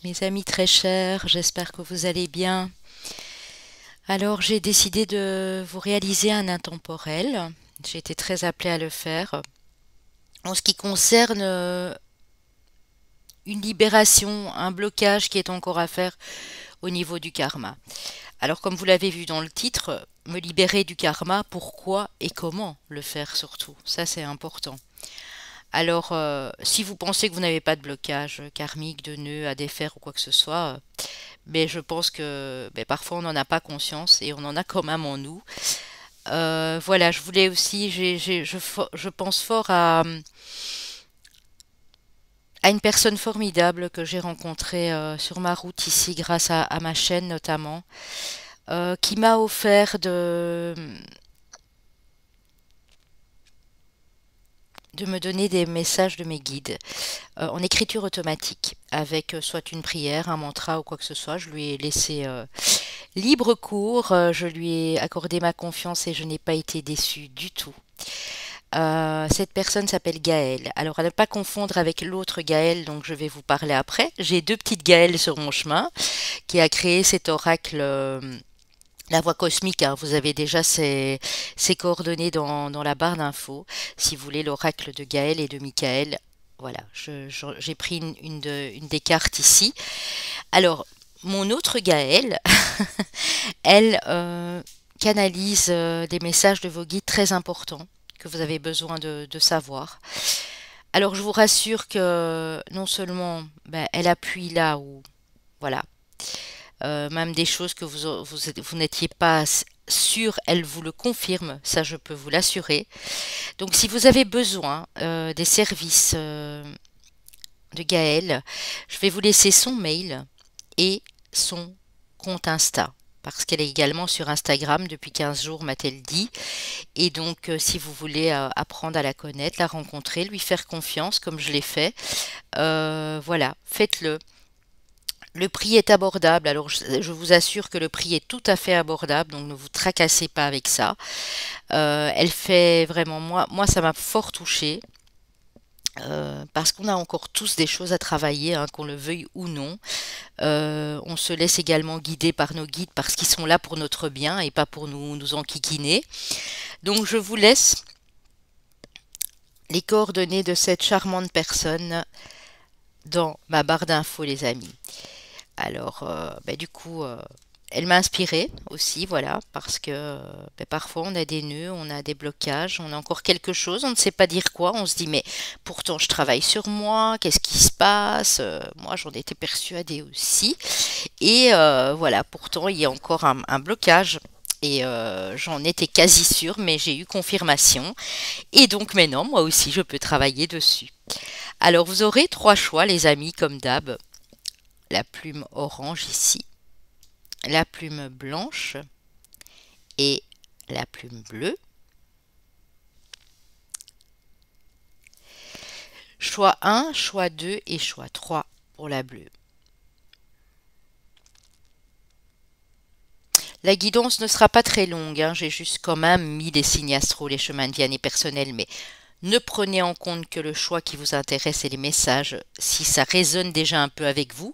Mes amis très chers, j'espère que vous allez bien. Alors, j'ai décidé de vous réaliser un intemporel. J'ai été très appelée à le faire. En ce qui concerne une libération, un blocage qui est encore à faire au niveau du karma. Alors, comme vous l'avez vu dans le titre, me libérer du karma, pourquoi et comment le faire surtout. Ça, c'est important. Alors, si vous pensez que vous n'avez pas de blocage karmique, de nœud à défaire ou quoi que ce soit, mais je pense que parfois on n'en a pas conscience et on en a quand même en nous. Voilà, je voulais aussi, je pense fort à une personne formidable que j'ai rencontrée sur ma route ici grâce à ma chaîne notamment, qui m'a offert de me donner des messages de mes guides en écriture automatique avec soit une prière, un mantra ou quoi que ce soit. Je lui ai laissé libre cours, je lui ai accordé ma confiance et je n'ai pas été déçue du tout. Cette personne s'appelle Gaëlle. Alors, à ne pas confondre avec l'autre Gaëlle dont je vais vous parler après. J'ai deux petites Gaëlle sur mon chemin qui a créé cet oracle, la voix cosmique. Hein. Vous avez déjà ses coordonnées dans la barre d'infos. Si vous voulez l'oracle de Gaëlle et de Michael, voilà, j'ai pris une des cartes ici. Alors, mon autre Gaëlle, elle canalise des messages de vos guides très importants que vous avez besoin de savoir. Alors je vous rassure que non seulement elle appuie là où, voilà, même des choses que vous n'étiez pas sûr, elle vous le confirme, ça je peux vous l'assurer. Donc si vous avez besoin des services de Gaëlle, je vais vous laisser son mail et son compte Insta. Parce qu'elle est également sur Instagram depuis 15 jours, m'a-t-elle dit. Et donc, si vous voulez apprendre à la connaître, la rencontrer, lui faire confiance, comme je l'ai fait, voilà, faites-le. Le prix est abordable, alors je vous assure que le prix est tout à fait abordable, donc ne vous tracassez pas avec ça. Elle fait vraiment, moi ça m'a fort touchée. Parce qu'on a encore tous des choses à travailler, hein, qu'on le veuille ou non. On se laisse également guider par nos guides parce qu'ils sont là pour notre bien et pas pour nous enquiquiner. Donc je vous laisse les coordonnées de cette charmante personne dans ma barre d'infos, les amis. Alors, du coup, elle m'a inspirée aussi, voilà, parce que parfois on a des nœuds, on a des blocages, on a encore quelque chose, on ne sait pas dire quoi, on se dit mais pourtant je travaille sur moi, qu'est-ce qui se passe? Moi j'en étais persuadée aussi, et voilà, pourtant il y a encore un blocage. Et j'en étais quasi sûre, mais j'ai eu confirmation. Et donc maintenant, moi aussi, je peux travailler dessus. Alors, vous aurez trois choix, les amis, comme d'hab. La plume orange ici, la plume blanche et la plume bleue. Choix 1, choix 2 et choix 3 pour la bleue. La guidance ne sera pas très longue, hein. J'ai juste quand même mis les signes astro, les chemins de vie et personnels, mais ne prenez en compte que le choix qui vous intéresse et les messages, si ça résonne déjà un peu avec vous,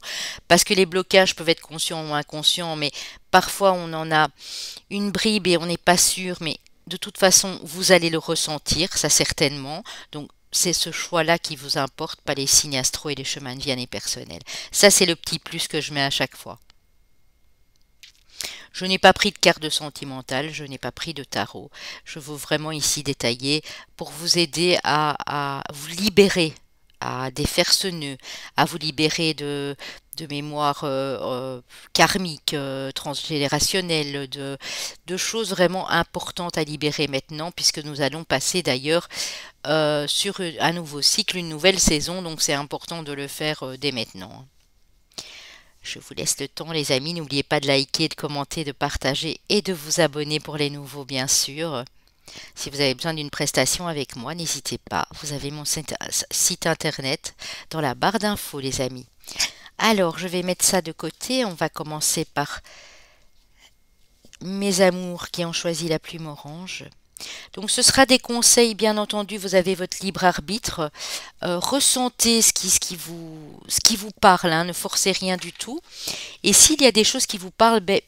parce que les blocages peuvent être conscients ou inconscients, mais parfois on en a une bribe et on n'est pas sûr, mais de toute façon, vous allez le ressentir, ça certainement. Donc, c'est ce choix-là qui vous importe, pas les signes astro et les chemins de vie et personnels. Ça, c'est le petit plus que je mets à chaque fois. Je n'ai pas pris de carte sentimentale, je n'ai pas pris de tarot. Je veux vraiment ici détailler pour vous aider à vous libérer, à défaire ce nœud, à vous libérer de mémoires karmiques, transgénérationnelles, de choses vraiment importantes à libérer maintenant, puisque nous allons passer d'ailleurs sur un nouveau cycle, une nouvelle saison, donc c'est important de le faire dès maintenant. Je vous laisse le temps, les amis. N'oubliez pas de liker, de commenter, de partager et de vous abonner pour les nouveaux, bien sûr. Si vous avez besoin d'une prestation avec moi, n'hésitez pas. Vous avez mon site internet dans la barre d'infos, les amis. Alors, je vais mettre ça de côté. On va commencer par mes amours qui ont choisi la plume orange. Donc ce sera des conseils, bien entendu, vous avez votre libre arbitre. Ressentez ce qui vous parle, hein, ne forcez rien du tout. Et s'il y a des choses qui vous parlent, ben,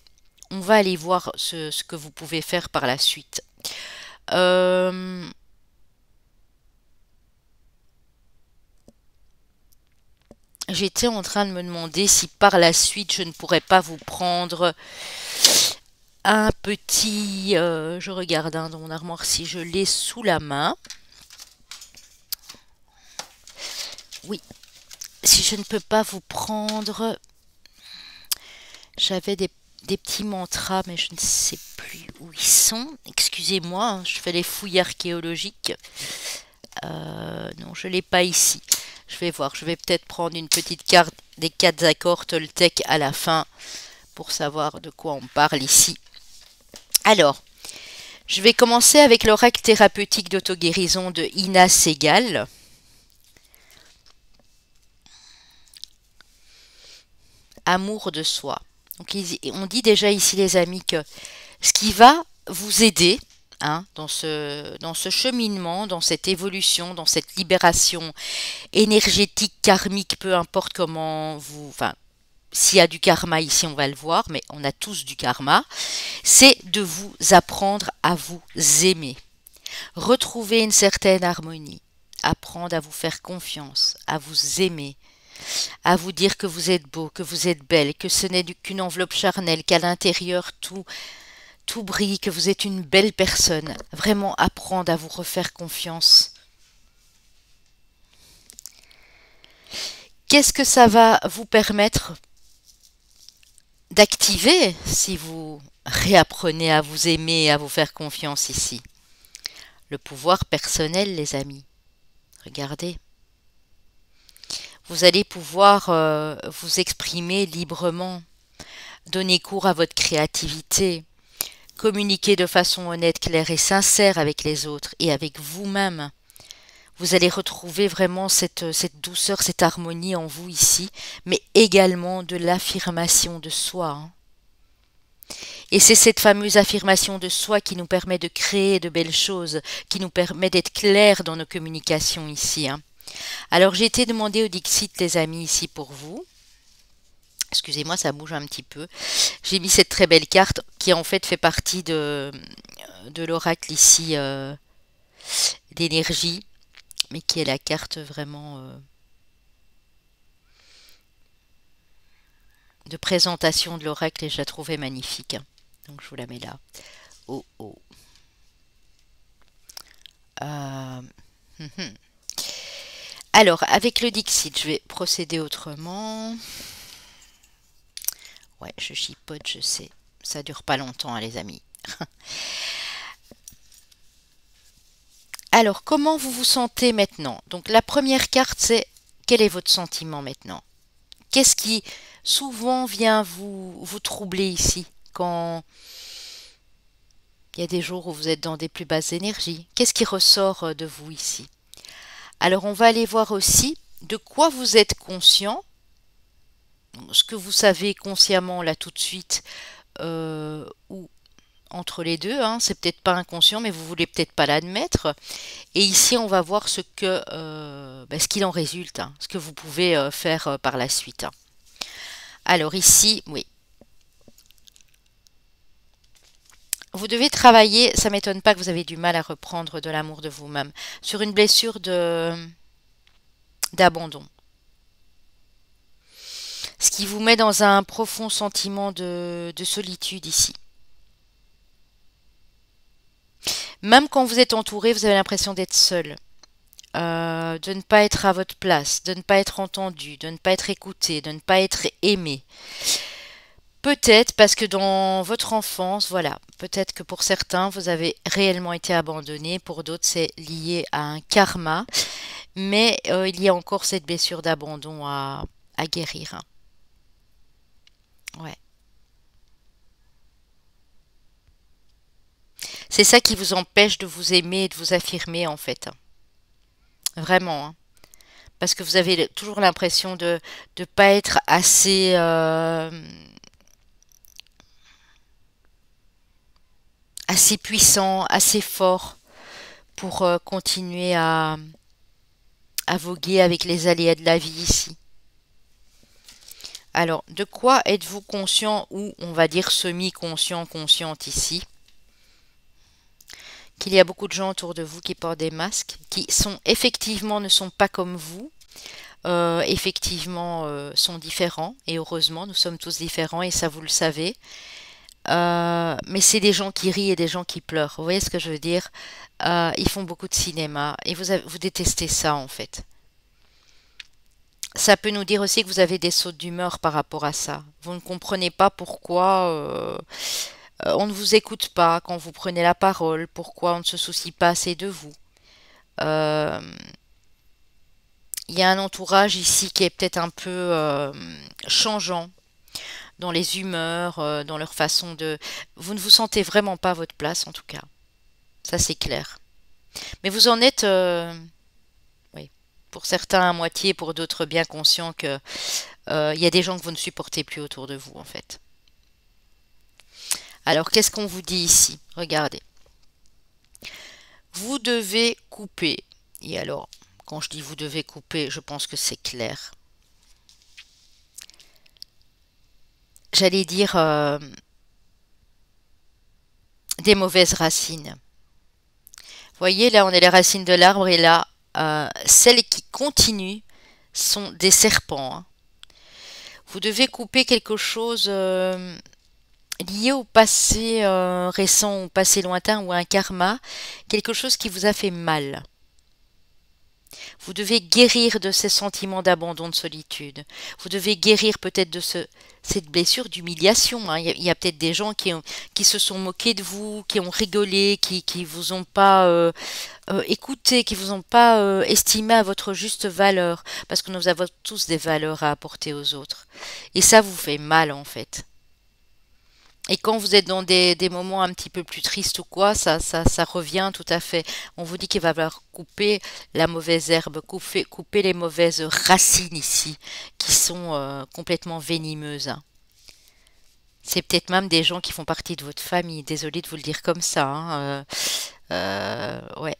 on va aller voir ce que vous pouvez faire par la suite. Euh, J'étais en train de me demander si par la suite je ne pourrais pas vous prendre un petit... je regarde hein, dans mon armoire si je l'ai sous la main. Oui, si je ne peux pas vous prendre... J'avais des petits mantras, mais je ne sais plus où ils sont. Excusez-moi, hein, je fais les fouilles archéologiques. Non, je ne l'ai pas ici. Je vais voir, je vais peut-être prendre une petite carte des 4 accords Toltec à la fin pour savoir de quoi on parle ici. Alors, je vais commencer avec l'oracle thérapeutique d'auto-guérison de Ina Segal. Amour de soi. Donc, on dit déjà ici, les amis, que ce qui va vous aider hein, dans ce cheminement, dans cette évolution, dans cette libération énergétique, karmique, peu importe comment vous... Enfin, s'il y a du karma ici, on va le voir, mais on a tous du karma, c'est de vous apprendre à vous aimer. Retrouver une certaine harmonie. Apprendre à vous faire confiance, à vous aimer, à vous dire que vous êtes beau, que vous êtes belle, que ce n'est qu'une enveloppe charnelle, qu'à l'intérieur tout brille, que vous êtes une belle personne. Vraiment apprendre à vous refaire confiance. Qu'est-ce que ça va vous permettre d'activer si vous réapprenez à vous aimer et à vous faire confiance ici? Le pouvoir personnel, les amis. Regardez. Vous allez pouvoir vous exprimer librement, donner cours à votre créativité, communiquer de façon honnête, claire et sincère avec les autres et avec vous-même. Vous allez retrouver vraiment cette douceur, cette harmonie en vous ici, mais également de l'affirmation de soi. Hein. Et c'est cette fameuse affirmation de soi qui nous permet de créer de belles choses, qui nous permet d'être clairs dans nos communications ici. Hein. Alors j'ai été demandé au Dixit, les amis, ici pour vous. Excusez-moi, ça bouge un petit peu. J'ai mis cette très belle carte qui en fait fait partie de l'oracle ici d'énergie, mais qui est la carte vraiment de présentation de l'oracle et je la trouvais magnifique. Donc je vous la mets là. Oh oh. Euh, Alors, avec le Dixit, je vais procéder autrement. Ouais, je chipote, je sais. Ça dure pas longtemps, hein, les amis. Alors, comment vous vous sentez maintenant? Donc, la première carte, c'est quel est votre sentiment maintenant? Qu'est-ce qui souvent vient vous troubler ici quand il y a des jours où vous êtes dans des plus basses énergies? Qu'est-ce qui ressort de vous ici? Alors, on va aller voir aussi de quoi vous êtes conscient, ce que vous savez consciemment là tout de suite, ou entre les deux, hein, c'est peut-être pas inconscient, mais vous voulez peut-être pas l'admettre. Et ici, on va voir ce qu'il en résulte, hein, ce que vous pouvez faire par la suite. Hein. Alors ici, oui. Vous devez travailler, ça m'étonne pas que vous avez du mal à reprendre de l'amour de vous-même, sur une blessure d'abandon. Ce qui vous met dans un profond sentiment de solitude ici. Même quand vous êtes entouré, vous avez l'impression d'être seul, de ne pas être à votre place, de ne pas être entendu, de ne pas être écouté, de ne pas être aimé. Peut-être parce que dans votre enfance, voilà, peut-être que pour certains, vous avez réellement été abandonné, pour d'autres, c'est lié à un karma, mais il y a encore cette blessure d'abandon à guérir. Hein. Ouais. C'est ça qui vous empêche de vous aimer et de vous affirmer, en fait. Hein. Vraiment. Hein. Parce que vous avez toujours l'impression de ne pas être assez puissant, assez fort pour continuer à voguer avec les aléas de la vie ici. Alors, de quoi êtes-vous conscient ou on va dire semi-conscient, consciente ici? Qu'il y a beaucoup de gens autour de vous qui portent des masques, qui sont effectivement ne sont pas comme vous, effectivement sont différents, et heureusement, nous sommes tous différents, et ça vous le savez. Mais c'est des gens qui rient et des gens qui pleurent. Vous voyez ce que je veux dire? Ils font beaucoup de cinéma, et vous détestez ça en fait. Ça peut nous dire aussi que vous avez des sautes d'humeur par rapport à ça. Vous ne comprenez pas pourquoi on ne vous écoute pas quand vous prenez la parole, pourquoi on ne se soucie pas assez de vous. Euh, Il y a un entourage ici qui est peut-être un peu changeant dans les humeurs, dans leur façon de... Vous ne vous sentez vraiment pas à votre place en tout cas. Ça c'est clair. Mais vous en êtes, oui, pour certains à moitié, pour d'autres bien conscients que il y a des gens que vous ne supportez plus autour de vous en fait. Alors qu'est-ce qu'on vous dit ici? Regardez. Vous devez couper. Et alors, quand je dis vous devez couper, je pense que c'est clair. J'allais dire des mauvaises racines. Vous voyez, là, on est les racines de l'arbre et là, celles qui continuent sont des serpents. Hein. Vous devez couper quelque chose lié au passé récent, au passé lointain ou à un karma, quelque chose qui vous a fait mal. Vous devez guérir de ces sentiments d'abandon, de solitude. Vous devez guérir peut-être de cette blessure d'humiliation. Hein. Il y a peut-être des gens qui se sont moqués de vous, qui ont rigolé, qui vous ont pas écouté, qui vous ont pas estimé à votre juste valeur. Parce que nous avons tous des valeurs à apporter aux autres. Et ça vous fait mal en fait. Et quand vous êtes dans des moments un petit peu plus tristes ou quoi, ça revient tout à fait. On vous dit qu'il va falloir couper la mauvaise herbe, couper les mauvaises racines ici, qui sont complètement venimeuses. Hein. C'est peut-être même des gens qui font partie de votre famille. Désolée de vous le dire comme ça. Hein. Ouais.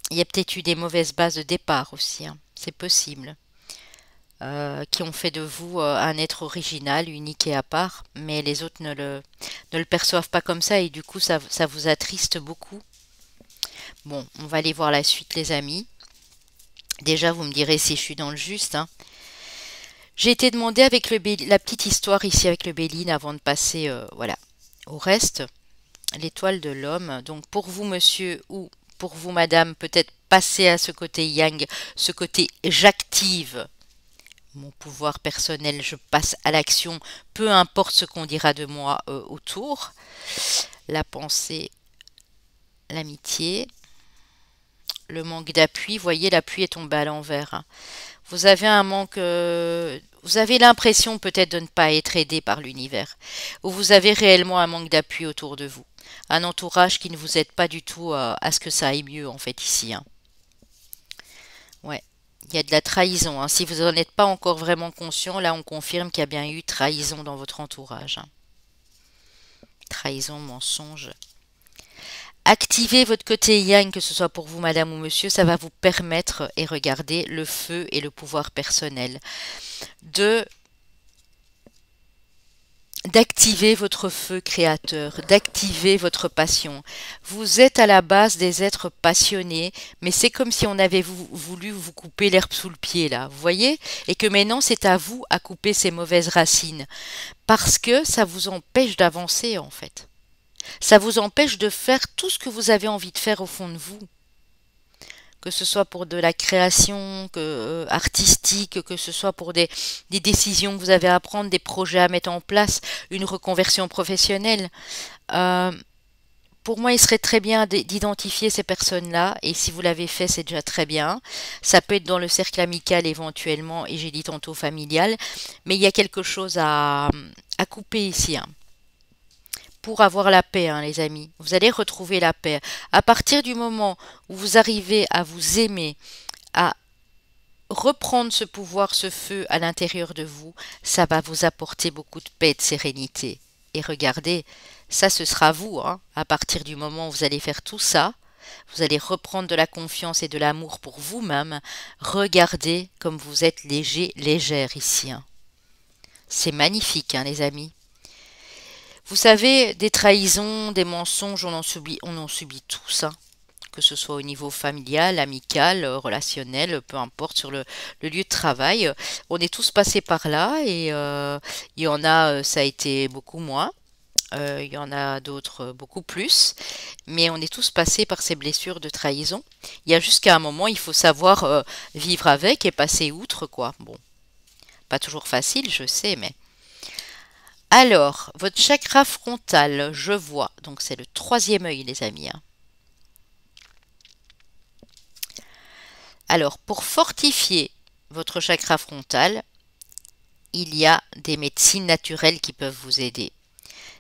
Il y a peut-être eu des mauvaises bases de départ aussi. Hein. C'est possible. Qui ont fait de vous un être original, unique et à part, mais les autres ne le perçoivent pas comme ça et du coup ça vous attriste beaucoup. Bon, on va aller voir la suite les amis. Déjà vous me direz si je suis dans le juste. Hein. J'ai été demandé avec la petite histoire ici avec le Béline avant de passer voilà, au reste. L'étoile de l'homme. Donc pour vous monsieur ou pour vous madame, peut-être passer à ce côté yang, ce côté j'active mon pouvoir personnel, je passe à l'action, peu importe ce qu'on dira de moi autour. La pensée, l'amitié, le manque d'appui. Voyez, l'appui est tombé à l'envers. Hein. Vous avez un manque... vous avez l'impression peut-être de ne pas être aidé par l'univers. Ou vous avez réellement un manque d'appui autour de vous. Un entourage qui ne vous aide pas du tout à ce que ça aille mieux en fait ici. Hein. Ouais. Il y a de la trahison. Hein. Si vous n'en êtes pas encore vraiment conscient, là on confirme qu'il y a bien eu trahison dans votre entourage. Hein. Trahison, mensonge. Activez votre côté yang, que ce soit pour vous madame ou monsieur, ça va vous permettre, et regardez, le feu et le pouvoir personnel, d'activer votre feu créateur, d'activer votre passion. Vous êtes à la base des êtres passionnés, mais c'est comme si on avait voulu vous couper l'herbe sous le pied, là, vous voyez? Et que maintenant c'est à vous à couper ces mauvaises racines, parce que ça vous empêche d'avancer en fait. Ça vous empêche de faire tout ce que vous avez envie de faire au fond de vous. Que ce soit pour de la création artistique, que ce soit pour des décisions que vous avez à prendre, des projets à mettre en place, une reconversion professionnelle. Euh, pour moi, il serait très bien d'identifier ces personnes-là, et si vous l'avez fait, c'est déjà très bien. Ça peut être dans le cercle amical éventuellement, et j'ai dit tantôt familial, mais il y a quelque chose à couper ici. Hein. Pour avoir la paix, hein, les amis. Vous allez retrouver la paix. À partir du moment où vous arrivez à vous aimer, à reprendre ce pouvoir, ce feu à l'intérieur de vous, ça va vous apporter beaucoup de paix et de sérénité. Et regardez, ça ce sera vous, hein. À partir du moment où vous allez faire tout ça, vous allez reprendre de la confiance et de l'amour pour vous-même. Regardez comme vous êtes léger, légère ici, hein. C'est magnifique, hein, les amis. Vous savez, des trahisons, des mensonges, on en subit tous, hein. Que ce soit au niveau familial, amical, relationnel, peu importe, sur le lieu de travail. On est tous passés par là et il y en a, ça a été beaucoup moins. Il y en a d'autres beaucoup plus, mais on est tous passés par ces blessures de trahison. Il y a jusqu'à un moment, il faut savoir vivre avec et passer outre, quoi. Bon, pas toujours facile, je sais, mais... Alors, votre chakra frontal, je vois, donc c'est le troisième œil, les amis, hein. Alors, pour fortifier votre chakra frontal, il y a des médecines naturelles qui peuvent vous aider.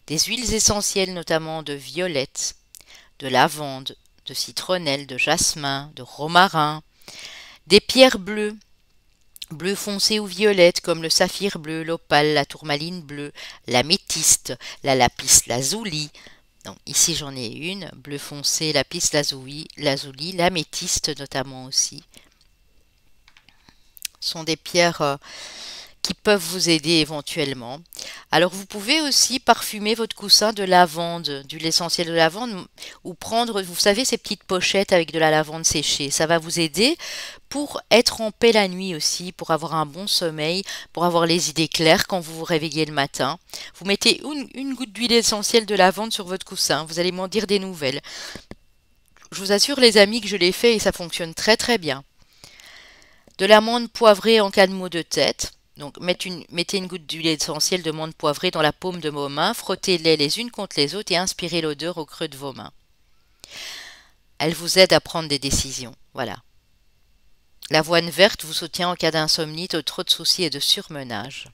Des huiles essentielles, notamment de violette, de lavande, de citronnelle, de jasmin, de romarin, des pierres bleues, bleu foncé ou violette comme le saphir bleu, l'opale, la tourmaline bleue, l'améthyste, la lapis lazuli. Donc ici j'en ai une, bleu foncé, lapis lazuli, l'améthyste notamment aussi. Ce sont des pierres qui peuvent vous aider éventuellement. Alors vous pouvez aussi parfumer votre coussin de lavande, d'huile essentielle de lavande, ou prendre, vous savez, ces petites pochettes avec de la lavande séchée. Ça va vous aider pour être en paix la nuit aussi, pour avoir un bon sommeil, pour avoir les idées claires quand vous vous réveillez le matin. Vous mettez une goutte d'huile essentielle de lavande sur votre coussin, vous allez m'en dire des nouvelles. Je vous assure les amis que je l'ai fait et ça fonctionne très très bien. De l'amande poivrée en cas de maux de tête. Donc mettez une goutte d'huile essentielle de menthe poivrée dans la paume de vos mains, frottez-les les unes contre les autres et inspirez l'odeur au creux de vos mains. Elle vous aide à prendre des décisions. Voilà. L'avoine verte vous soutient en cas d'insomnie, de trop de soucis et de surmenage.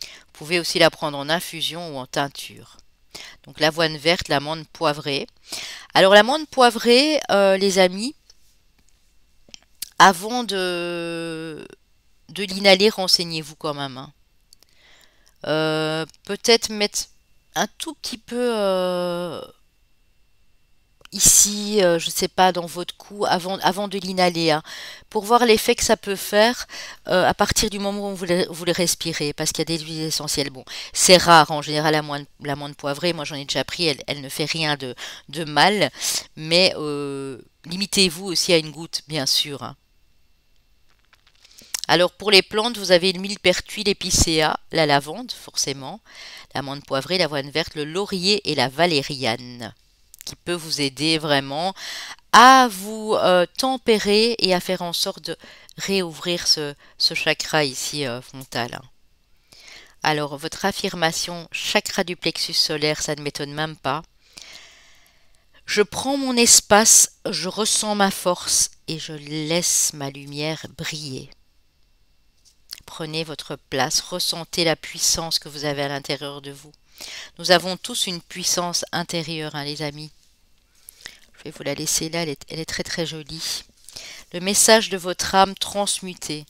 Vous pouvez aussi la prendre en infusion ou en teinture. Donc l'avoine verte, l'amande poivrée. Alors l'amande poivrée, les amis, avant de l'inhaler, renseignez-vous quand même, hein. Peut-être mettre un tout petit peu ici, je ne sais pas, dans votre cou, avant de l'inhaler, hein, pour voir l'effet que ça peut faire à partir du moment où vous le respirez, parce qu'il y a des huiles essentielles. Bon, c'est rare, en général, l'amande poivrée, moi j'en ai déjà pris, elle ne fait rien de mal, mais limitez-vous aussi à une goutte, bien sûr, hein. Alors pour les plantes, vous avez le millepertuis, l'épicéa, la lavande, forcément, l'amande poivrée, l'avoine verte, le laurier et la valériane, qui peut vous aider vraiment à vous tempérer et à faire en sorte de réouvrir ce chakra ici frontal, hein. Alors votre affirmation, chakra du plexus solaire, ça ne m'étonne même pas. Je prends mon espace, je ressens ma force et je laisse ma lumière briller. Prenez votre place, ressentez la puissance que vous avez à l'intérieur de vous. Nous avons tous une puissance intérieure, hein, les amis. Je vais vous la laisser là, elle est très très jolie. Le message de votre âme transmuté.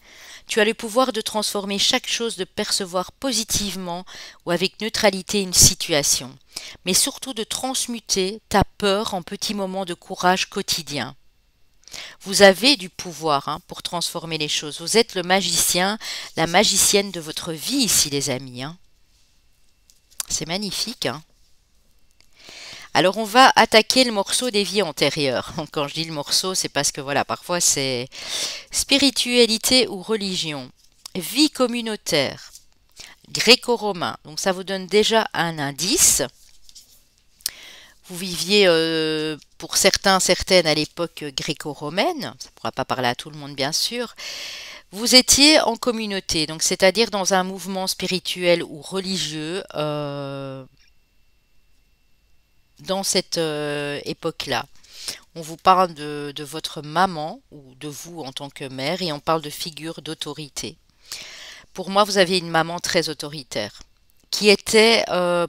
Tu as le pouvoir de transformer chaque chose, de percevoir positivement ou avec neutralité une situation, mais surtout de transmuter ta peur en petits moments de courage quotidien. Vous avez du pouvoir, hein, pour transformer les choses. Vous êtes le magicien, la magicienne de votre vie ici, les amis, hein. C'est magnifique, hein. Alors, on va attaquer le morceau des vies antérieures. Quand je dis le morceau, c'est parce que, voilà, parfois c'est spiritualité ou religion, vie communautaire, gréco-romain. Donc, ça vous donne déjà un indice. Vous viviez, pour certains, certaines, à l'époque gréco-romaine, ça ne pourra pas parler à tout le monde bien sûr, vous étiez en communauté, donc c'est-à-dire dans un mouvement spirituel ou religieux dans cette époque-là. On vous parle de votre maman ou de vous en tant que mère et on parle de figure d'autorité. Pour moi, vous aviez une maman très autoritaire, qui était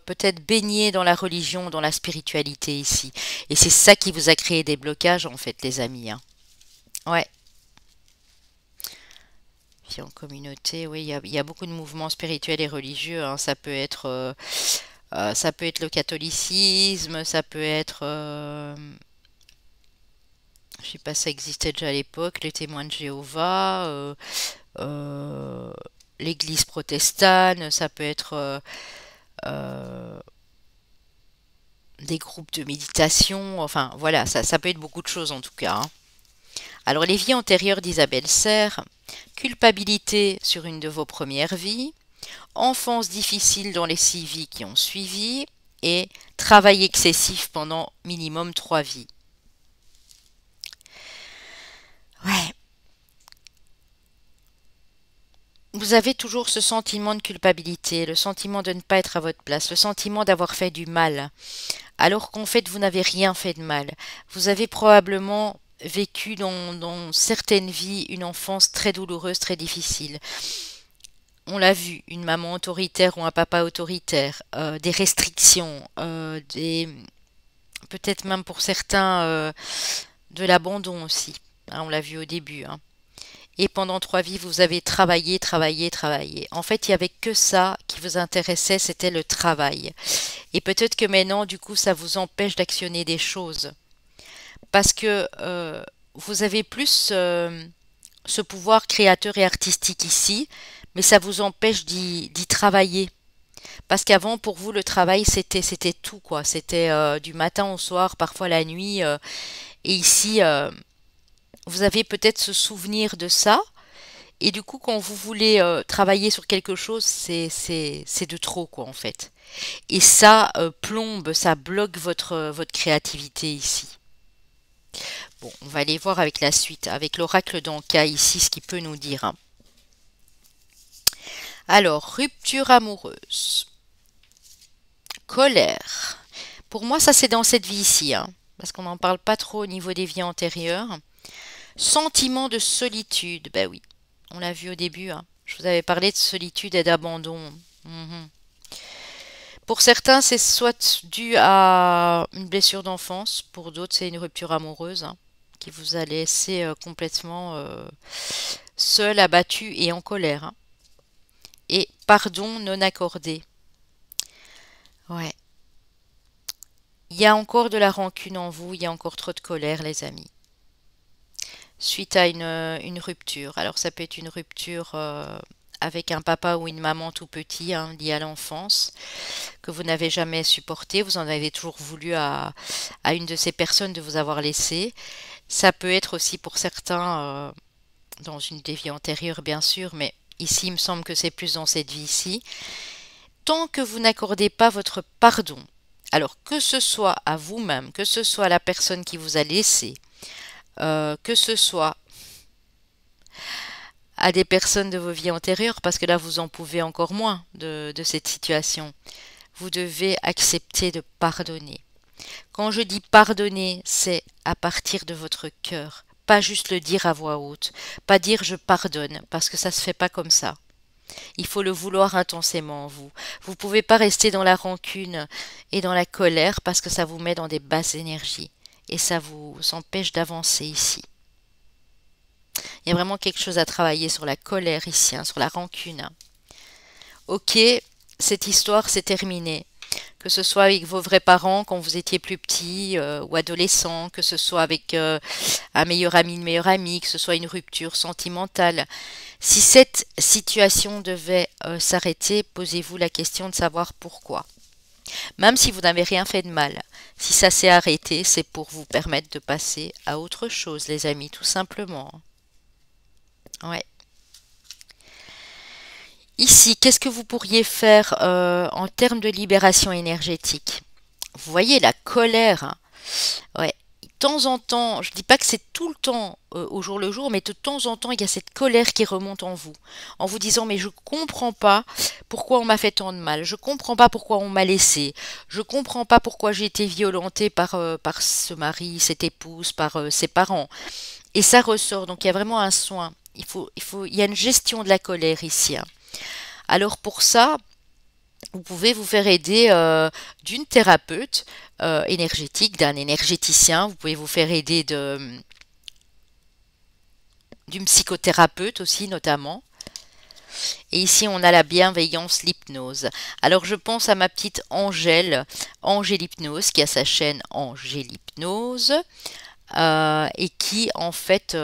peut-être baignée dans la religion, dans la spiritualité ici. Et c'est ça qui vous a créé des blocages, en fait, les amis, hein. Ouais. Vie en communauté, oui, il y a beaucoup de mouvements spirituels et religieux, hein. Ça peut être le catholicisme, ça peut être, je sais pas, ça existait déjà à l'époque, les témoins de Jéhovah, euh, l'Église protestante, ça peut être euh, des groupes de méditation, enfin voilà, ça peut être beaucoup de choses en tout cas, hein. Alors les vies antérieures d'Isabelle Serre, culpabilité sur une de vos premières vies, enfance difficile dans les 6 vies qui ont suivi et travail excessif pendant minimum 3 vies. Ouais, vous avez toujours ce sentiment de culpabilité, le sentiment de ne pas être à votre place, le sentiment d'avoir fait du mal, alors qu'en fait vous n'avez rien fait de mal. Vous avez probablement vécu dans certaines vies une enfance très douloureuse, très difficile. On l'a vu, une maman autoritaire ou un papa autoritaire, des restrictions, peut-être même pour certains de l'abandon aussi. Hein, on l'a vu au début, hein. Et pendant 3 vies, vous avez travaillé, travaillé, travaillé. En fait, il n'y avait que ça qui vous intéressait, c'était le travail. Et peut-être que maintenant, du coup, ça vous empêche d'actionner des choses. Parce que vous avez plus ce pouvoir créateur et artistique ici, mais ça vous empêche d'y travailler. Parce qu'avant, pour vous, le travail, c'était tout, quoi. C'était du matin au soir, parfois la nuit. Et ici, vous avez peut-être ce souvenir de ça. Et du coup, quand vous voulez travailler sur quelque chose, c'est de trop, quoi, en fait. Et ça plombe, ça bloque votre créativité ici. Bon, on va aller voir avec la suite, avec l'oracle d'Anka ici, ce qu'il peut nous dire, hein. Alors, rupture amoureuse, colère. Pour moi, ça c'est dans cette vie ici, hein, parce qu'on n'en parle pas trop au niveau des vies antérieures. Sentiment de solitude, ben oui, on l'a vu au début, hein. Je vous avais parlé de solitude et d'abandon. Mhm. Pour certains, c'est soit dû à une blessure d'enfance, pour d'autres, c'est une rupture amoureuse, hein, qui vous a laissé complètement seul, abattu et en colère, hein. Et pardon non accordé. Ouais. Il y a encore de la rancune en vous, il y a encore trop de colère, les amis. Suite à une rupture. Alors ça peut être une rupture avec un papa ou une maman tout petit, hein, lié à l'enfance, que vous n'avez jamais supporté, vous en avez toujours voulu à une de ces personnes de vous avoir laissé. Ça peut être aussi pour certains, dans une des vies antérieures bien sûr, mais ici il me semble que c'est plus dans cette vie-ci. Tant que vous n'accordez pas votre pardon, alors que ce soit à vous-même, que ce soit à la personne qui vous a laissé, que ce soit à des personnes de vos vies antérieures, parce que là vous en pouvez encore moins de cette situation, vous devez accepter de pardonner. Quand je dis pardonner, c'est à partir de votre cœur, pas juste le dire à voix haute, pas dire je pardonne, parce que ça se fait pas comme ça. Il faut le vouloir intensément en vous. Vous ne pouvez pas rester dans la rancune et dans la colère parce que ça vous met dans des basses énergies et ça vous empêche d'avancer ici. Il y a vraiment quelque chose à travailler sur la colère ici, hein, sur la rancune, hein. Ok, cette histoire c'est terminé. Que ce soit avec vos vrais parents quand vous étiez plus petit ou adolescent, que ce soit avec un meilleur ami, une meilleure amie, que ce soit une rupture sentimentale. Si cette situation devait s'arrêter, posez-vous la question de savoir pourquoi. Même si vous n'avez rien fait de mal, si ça s'est arrêté, c'est pour vous permettre de passer à autre chose, les amis, tout simplement. Ouais. Ici, qu'est-ce que vous pourriez faire en termes de libération énergétique? Vous voyez la colère, hein. Ouais. De temps en temps, je ne dis pas que c'est tout le temps au jour le jour, mais de temps en temps, il y a cette colère qui remonte en vous disant, mais je comprends pas pourquoi on m'a fait tant de mal, je comprends pas pourquoi on m'a laissé, je comprends pas pourquoi j'ai été violentée par ce mari, cette épouse, par ses parents. Et ça ressort, donc il y a vraiment un soin. Il y a une gestion de la colère ici, hein. Alors pour ça, vous pouvez vous faire aider d'une thérapeute énergétique, d'un énergéticien. Vous pouvez vous faire aider d'une psychothérapeute aussi notamment. Et ici, on a la bienveillance, l'hypnose. Alors, je pense à ma petite Angèle, Angèle Hypnose, qui a sa chaîne Angèle Hypnose, et qui, en fait,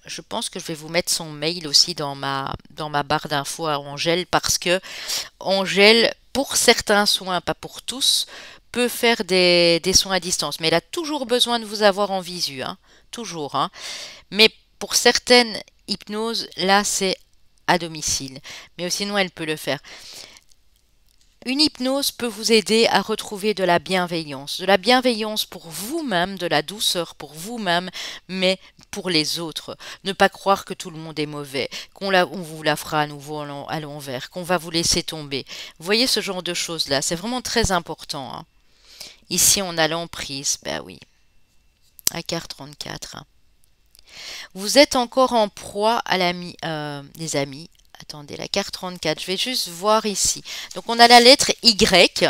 je pense que je vais vous mettre son mail aussi dans ma barre d'infos à Angèle, parce que Angèle, pour certains soins, pas pour tous, peut faire des soins à distance. Mais elle a toujours besoin de vous avoir en visu, hein, toujours, hein. Mais pour certaines hypnoses, là, c'est à domicile. Mais sinon, elle peut le faire. Une hypnose peut vous aider à retrouver de la bienveillance pour vous-même, de la douceur pour vous-même, mais pour les autres. Ne pas croire que tout le monde est mauvais, on vous la fera à nouveau à l'envers, qu'on va vous laisser tomber. Vous voyez ce genre de choses-là, c'est vraiment très important, hein. Ici, on a l'emprise, ben oui, à carte 34. Hein. Vous êtes encore en proie à les amis. Attendez, la carte 34, je vais juste voir ici. Donc, on a la lettre Y,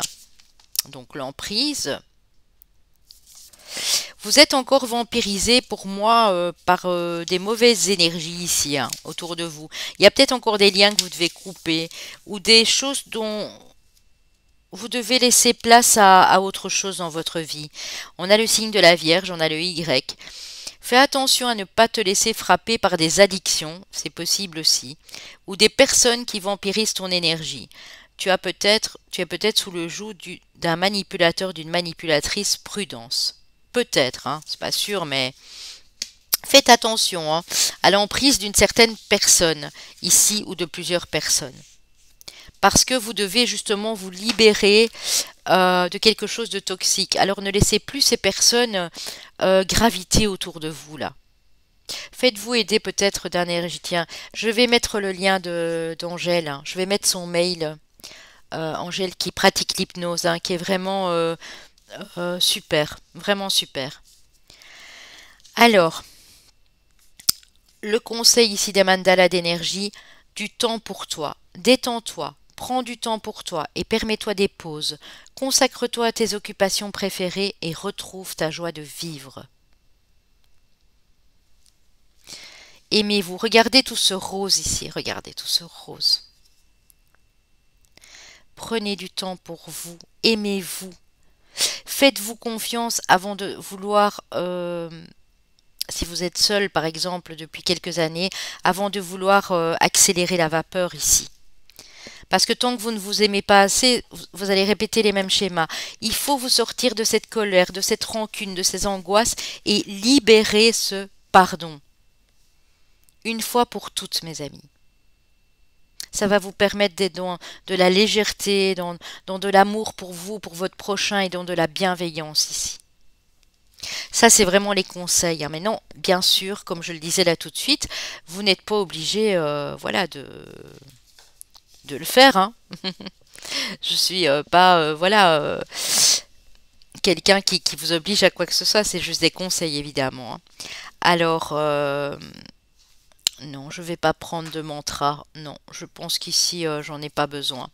donc l'emprise. Vous êtes encore vampirisé pour moi par des mauvaises énergies ici, hein, autour de vous. Il y a peut-être encore des liens que vous devez couper ou des choses dont vous devez laisser place à autre chose dans votre vie. On a le signe de la Vierge, on a le Y. Fais attention à ne pas te laisser frapper par des addictions, c'est possible aussi, ou des personnes qui vampirisent ton énergie. Tu es peut-être sous le joug d'un manipulateur, d'une manipulatrice, prudence. Peut-être, hein, c'est pas sûr, mais faites attention hein, à l'emprise d'une certaine personne, ici ou de plusieurs personnes. Parce que vous devez justement vous libérer de quelque chose de toxique. Alors ne laissez plus ces personnes graviter autour de vous là. Faites-vous aider peut-être d'un énergétien. Je vais mettre le lien d'Angèle. Hein. Je vais mettre son mail. Angèle qui pratique l'hypnose, hein, qui est vraiment super. Vraiment super. Alors, le conseil ici des mandalas d'énergie, du temps pour toi. Détends-toi. Prends du temps pour toi et permets-toi des pauses. Consacre-toi à tes occupations préférées et retrouve ta joie de vivre. Aimez-vous. Regardez tout ce rose ici. Regardez tout ce rose. Prenez du temps pour vous. Aimez-vous. Faites-vous confiance avant de vouloir, si vous êtes seul par exemple depuis quelques années, avant de vouloir accélérer la vapeur ici. Parce que tant que vous ne vous aimez pas assez, vous allez répéter les mêmes schémas. Il faut vous sortir de cette colère, de cette rancune, de ces angoisses et libérer ce pardon. Une fois pour toutes, mes amis. Ça va vous permettre d'être dans de la légèreté, dans de l'amour pour vous, pour votre prochain et dans de la bienveillance ici. Ça, c'est vraiment les conseils. Hein. Mais non, bien sûr, comme je le disais là tout de suite, vous n'êtes pas obligé voilà, de le faire. Hein. Je suis pas voilà, quelqu'un qui vous oblige à quoi que ce soit. C'est juste des conseils, évidemment. Hein. Alors... non, je ne vais pas prendre de mantra. Non, je pense qu'ici, j'en ai pas besoin.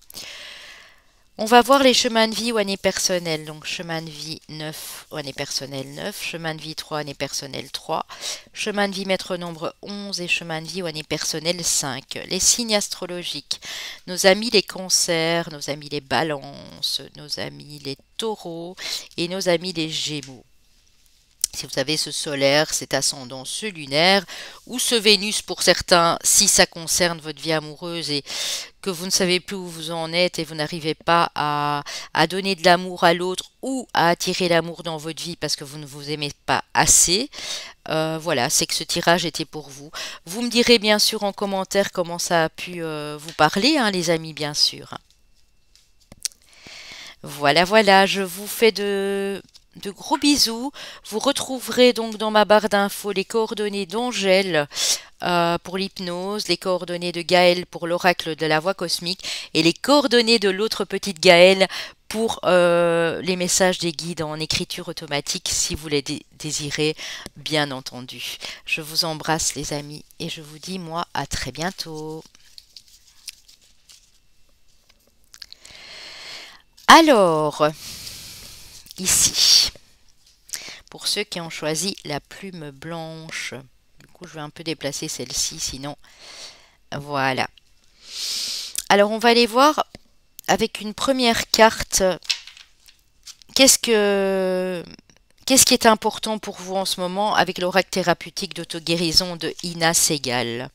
On va voir les chemins de vie ou années personnelles. Donc, chemin de vie 9 ou année personnelle 9, chemin de vie 3, année personnelle 3, chemin de vie maître nombre 11 et chemin de vie ou année personnelle 5. Les signes astrologiques. Nos amis les cancers, nos amis les balances, nos amis les taureaux et nos amis les gémeaux. Si vous avez ce solaire, cet ascendant, ce lunaire, ou ce Vénus pour certains, si ça concerne votre vie amoureuse et que vous ne savez plus où vous en êtes et vous n'arrivez pas à donner de l'amour à l'autre ou à attirer l'amour dans votre vie parce que vous ne vous aimez pas assez, voilà, c'est que ce tirage était pour vous. Vous me direz bien sûr en commentaire comment ça a pu vous parler, hein, les amis, bien sûr. Voilà, voilà, je vous fais de gros bisous. Vous retrouverez donc dans ma barre d'infos les coordonnées d'Angèle pour l'hypnose, les coordonnées de Gaëlle pour l'oracle de la voix cosmique et les coordonnées de l'autre petite Gaëlle pour les messages des guides en écriture automatique si vous les désirez, bien entendu. Je vous embrasse les amis et je vous dis moi à très bientôt. Alors, ici, pour ceux qui ont choisi la plume blanche, du coup je vais un peu déplacer celle-ci, sinon, voilà. Alors, on va aller voir avec une première carte, qu'est-ce que qu'est-ce qui est important pour vous en ce moment avec l'oracle thérapeutique d'auto-guérison de Ina Segal.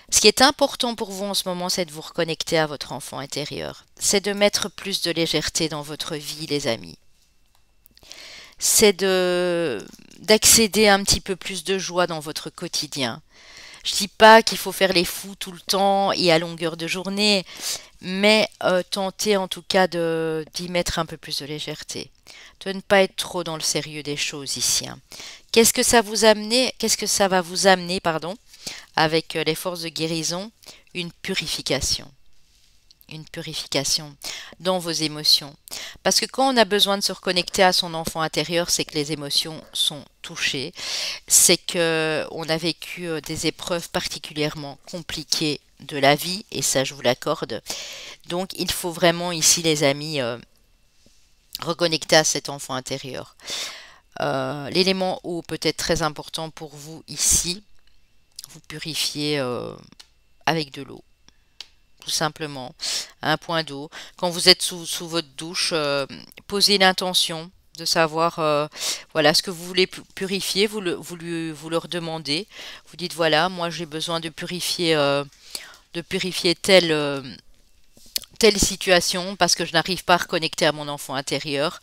Ce qui est important pour vous en ce moment, c'est de vous reconnecter à votre enfant intérieur. C'est de mettre plus de légèreté dans votre vie, les amis. C'est d'accéder à un petit peu plus de joie dans votre quotidien. Je dis pas qu'il faut faire les fous tout le temps et à longueur de journée, mais tentez en tout cas d'y mettre un peu plus de légèreté. De ne pas être trop dans le sérieux des choses ici, hein. Qu'est-ce que ça va vous amener, pardon, avec les forces de guérison? Une purification. Une purification dans vos émotions. Parce que quand on a besoin de se reconnecter à son enfant intérieur, c'est que les émotions sont touchées, c'est que on a vécu des épreuves particulièrement compliquées de la vie, et ça je vous l'accorde. Donc il faut vraiment ici, les amis, reconnecter à cet enfant intérieur. L'élément eau peut être très important pour vous ici. Vous purifiez avec de l'eau, tout simplement, un point d'eau. Quand vous êtes sous votre douche, posez l'intention de savoir voilà ce que vous voulez purifier, vous leur demandez. Vous dites voilà, moi j'ai besoin de purifier telle situation parce que je n'arrive pas à reconnecter à mon enfant intérieur.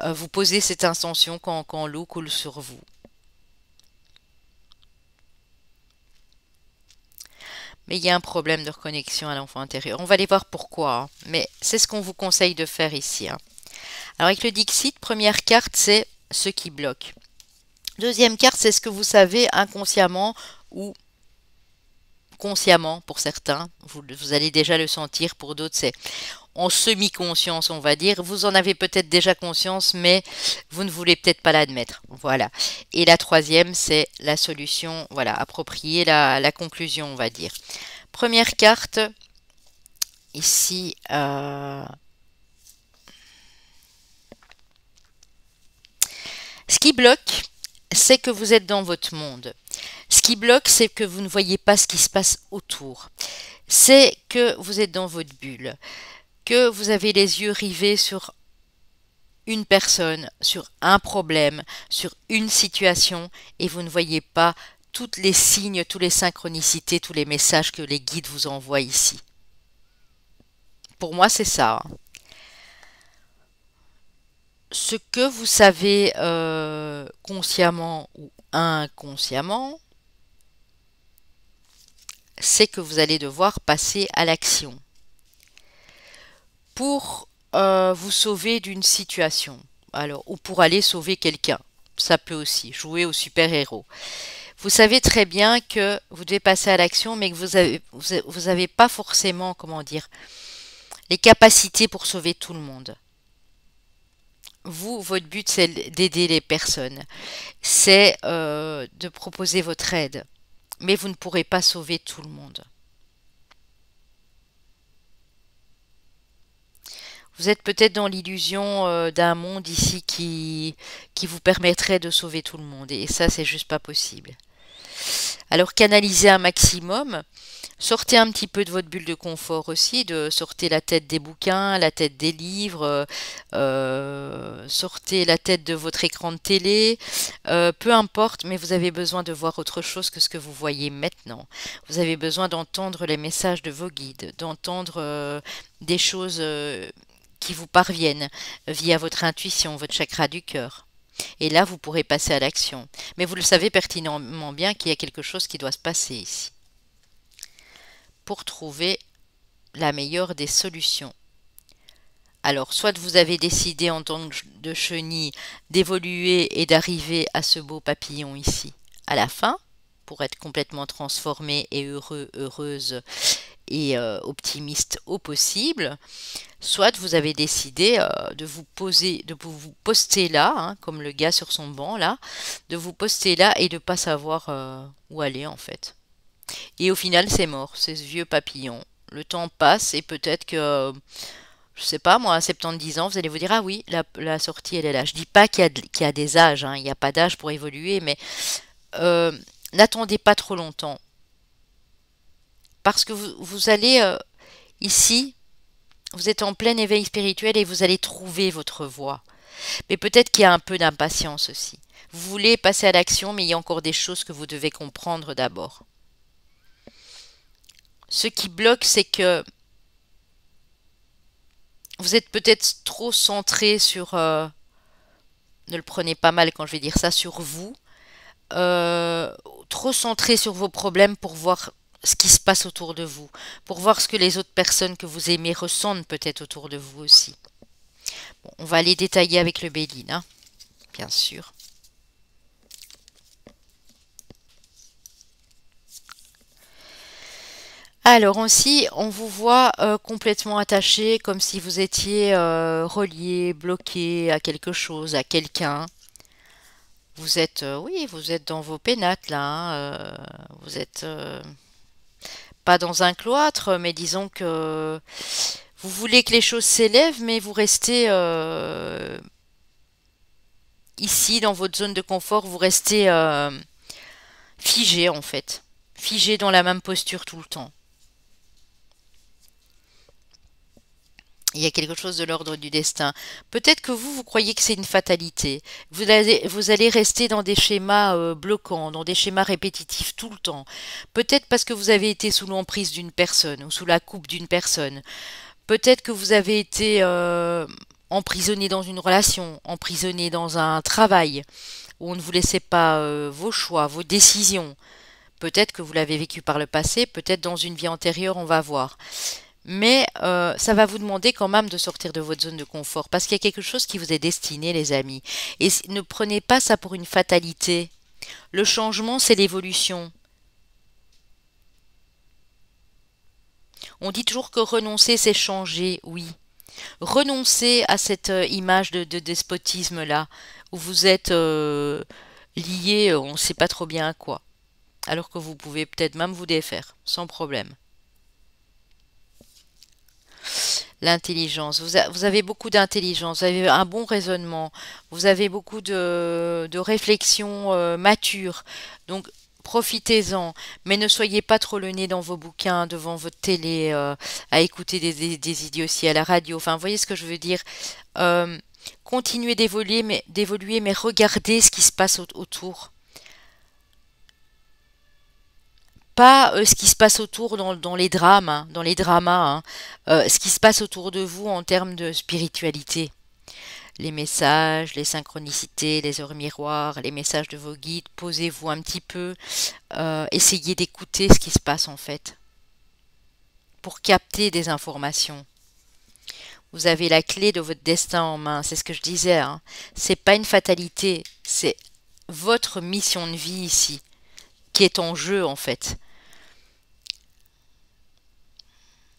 Vous posez cette intention quand l'eau coule sur vous. Mais il y a un problème de reconnexion à l'enfant intérieur. On va aller voir pourquoi, hein. Mais c'est ce qu'on vous conseille de faire ici, hein. Alors avec le Dixit, première carte, c'est ce qui bloque. Deuxième carte, c'est ce que vous savez inconsciemment ou consciemment pour certains. Vous allez déjà le sentir, pour d'autres, c'est en semi-conscience, on va dire. Vous en avez peut-être déjà conscience, mais vous ne voulez peut-être pas l'admettre. Voilà. Et la troisième, c'est la solution, voilà, appropriée, la conclusion, on va dire. Première carte, ici, ce qui bloque, c'est que vous êtes dans votre monde. Ce qui bloque, c'est que vous ne voyez pas ce qui se passe autour. C'est que vous êtes dans votre bulle, que vous avez les yeux rivés sur une personne, sur un problème, sur une situation, et vous ne voyez pas tous les signes, toutes les synchronicités, tous les messages que les guides vous envoient ici. Pour moi, c'est ça, hein. Ce que vous savez consciemment ou inconsciemment, c'est que vous allez devoir passer à l'action pour vous sauver d'une situation. Alors, ou pour aller sauver quelqu'un. Ça peut aussi jouer au super-héros. Vous savez très bien que vous devez passer à l'action, mais que vous avez pas forcément, comment dire, les capacités pour sauver tout le monde. Vous, votre but, c'est d'aider les personnes. C'est de proposer votre aide. Mais vous ne pourrez pas sauver tout le monde. Vous êtes peut-être dans l'illusion d'un monde ici qui vous permettrait de sauver tout le monde. Et ça, c'est juste pas possible. Alors, canalisez un maximum. Sortez un petit peu de votre bulle de confort aussi, sortez la tête des bouquins, la tête des livres, sortez la tête de votre écran de télé, peu importe, mais vous avez besoin de voir autre chose que ce que vous voyez maintenant. Vous avez besoin d'entendre les messages de vos guides, d'entendre des choses qui vous parviennent via votre intuition, votre chakra du cœur. Et là, vous pourrez passer à l'action. Mais vous le savez pertinemment bien qu'il y a quelque chose qui doit se passer ici pour trouver la meilleure des solutions. Alors, soit vous avez décidé en tant que de chenille d'évoluer et d'arriver à ce beau papillon ici à la fin, pour être complètement transformé et heureux, heureuse et optimiste au possible, soit vous avez décidé de vous poster là, hein, comme le gars sur son banc là, de vous poster là et de ne pas savoir où aller en fait. Et au final, c'est mort, c'est ce vieux papillon. Le temps passe et peut-être que, je sais pas, moi, à 70 ans, vous allez vous dire, ah oui, la sortie, elle est là. Je dis pas qu'il y a des âges, hein, il n'y a pas d'âge pour évoluer, mais n'attendez pas trop longtemps. Parce que vous allez Ici, vous êtes en plein éveil spirituel et vous allez trouver votre voie. Mais peut-être qu'il y a un peu d'impatience aussi. Vous voulez passer à l'action, mais il y a encore des choses que vous devez comprendre d'abord. Ce qui bloque, c'est que vous êtes peut-être trop centré sur... ne le prenez pas mal quand je vais dire ça, sur vous. euh, Trop centré sur vos problèmes pour voir ce qui se passe autour de vous, pour voir ce que les autres personnes que vous aimez ressentent peut-être autour de vous aussi. Bon, on va aller détailler avec le Béline, hein, bien sûr. Alors aussi, on vous voit complètement attaché, comme si vous étiez relié, bloqué à quelque chose, à quelqu'un. Vous êtes, oui, vous êtes dans vos pénates là, hein, vous êtes pas dans un cloître, mais disons que vous voulez que les choses s'élèvent, mais vous restez ici dans votre zone de confort, vous restez figé en fait, figé dans la même posture tout le temps. Il y a quelque chose de l'ordre du destin. Peut-être que vous croyez que c'est une fatalité. Vous allez rester dans des schémas bloquants, dans des schémas répétitifs tout le temps. Peut-être parce que vous avez été sous l'emprise d'une personne ou sous la coupe d'une personne. Peut-être que vous avez été emprisonné dans une relation, emprisonné dans un travail où on ne vous laissait pas vos choix, vos décisions. Peut-être que vous l'avez vécu par le passé, peut-être dans une vie antérieure, on va voir. Mais ça va vous demander quand même de sortir de votre zone de confort parce qu'il y a quelque chose qui vous est destiné, les amis. Et ne prenez pas ça pour une fatalité. Le changement, c'est l'évolution. On dit toujours que renoncer, c'est changer, oui. Renoncez à cette image de despotisme-là, où vous êtes lié, on ne sait pas trop bien à quoi. Alors que vous pouvez peut-être même vous défaire, sans problème. L'intelligence. Vous avez beaucoup d'intelligence, vous avez un bon raisonnement, vous avez beaucoup de réflexion mature. Donc, profitez-en, mais ne soyez pas trop le nez dans vos bouquins, devant votre télé, à écouter des idioties à la radio. Enfin, vous voyez ce que je veux dire? Euh, Continuez d'évoluer, mais regardez ce qui se passe autour. Pas ce qui se passe autour dans les drames, hein, dans les dramas, hein, ce qui se passe autour de vous en termes de spiritualité. Les messages, les synchronicités, les heures miroirs, les messages de vos guides, posez-vous un petit peu, essayez d'écouter ce qui se passe en fait, pour capter des informations. Vous avez la clé de votre destin en main, c'est ce que je disais, hein. C'est pas une fatalité, c'est votre mission de vie ici, qui est en jeu en fait.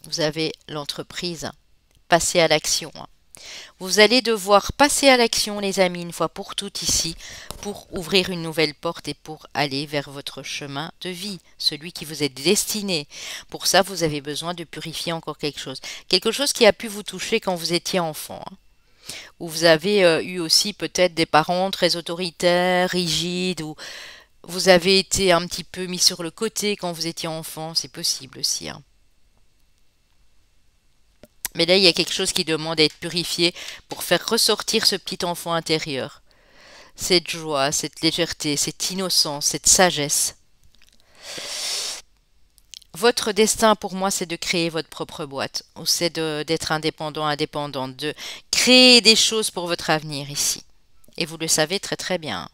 Vous avez l'entreprise. Passez à l'action. Vous allez devoir passer à l'action, les amis, une fois pour toutes ici, pour ouvrir une nouvelle porte et pour aller vers votre chemin de vie, celui qui vous est destiné. Pour ça, vous avez besoin de purifier encore quelque chose. Quelque chose qui a pu vous toucher quand vous étiez enfant, hein. Ou vous avez eu aussi peut-être des parents très autoritaires, rigides, ou vous avez été un petit peu mis sur le côté quand vous étiez enfant, c'est possible aussi, hein. Mais là, il y a quelque chose qui demande à être purifié pour faire ressortir ce petit enfant intérieur. Cette joie, cette légèreté, cette innocence, cette sagesse. Votre destin, pour moi, c'est de créer votre propre boîte. Ou c'est d'être indépendant, indépendante, de créer des choses pour votre avenir ici. Et vous le savez très très bien.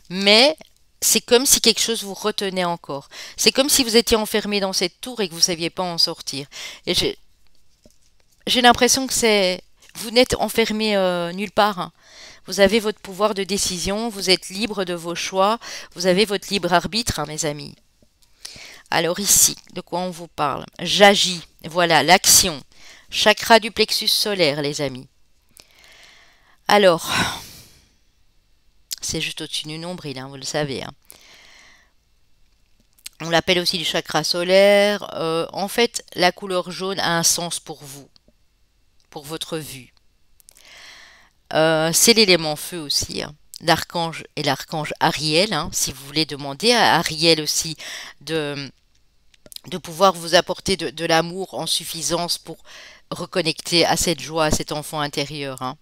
Mais c'est comme si quelque chose vous retenait encore. C'est comme si vous étiez enfermé dans cette tour et que vous ne saviez pas en sortir. Et j'ai l'impression que c'est... Vous n'êtes enfermé nulle part, hein. Vous avez votre pouvoir de décision, vous êtes libre de vos choix, vous avez votre libre arbitre, hein, mes amis. Alors ici, de quoi on vous parle? J'agis, voilà, l'action. Chakra du plexus solaire, les amis. Alors, c'est juste au-dessus du nombril, hein, vous le savez, hein. On l'appelle aussi le chakra solaire. En fait, la couleur jaune a un sens pour vous, pour votre vue. C'est l'élément feu aussi, hein. L'archange et l'archange Ariel, hein, si vous voulez demander à Ariel aussi de de pouvoir vous apporter de l'amour en suffisance pour reconnecter à cette joie, à cet enfant intérieur, hein.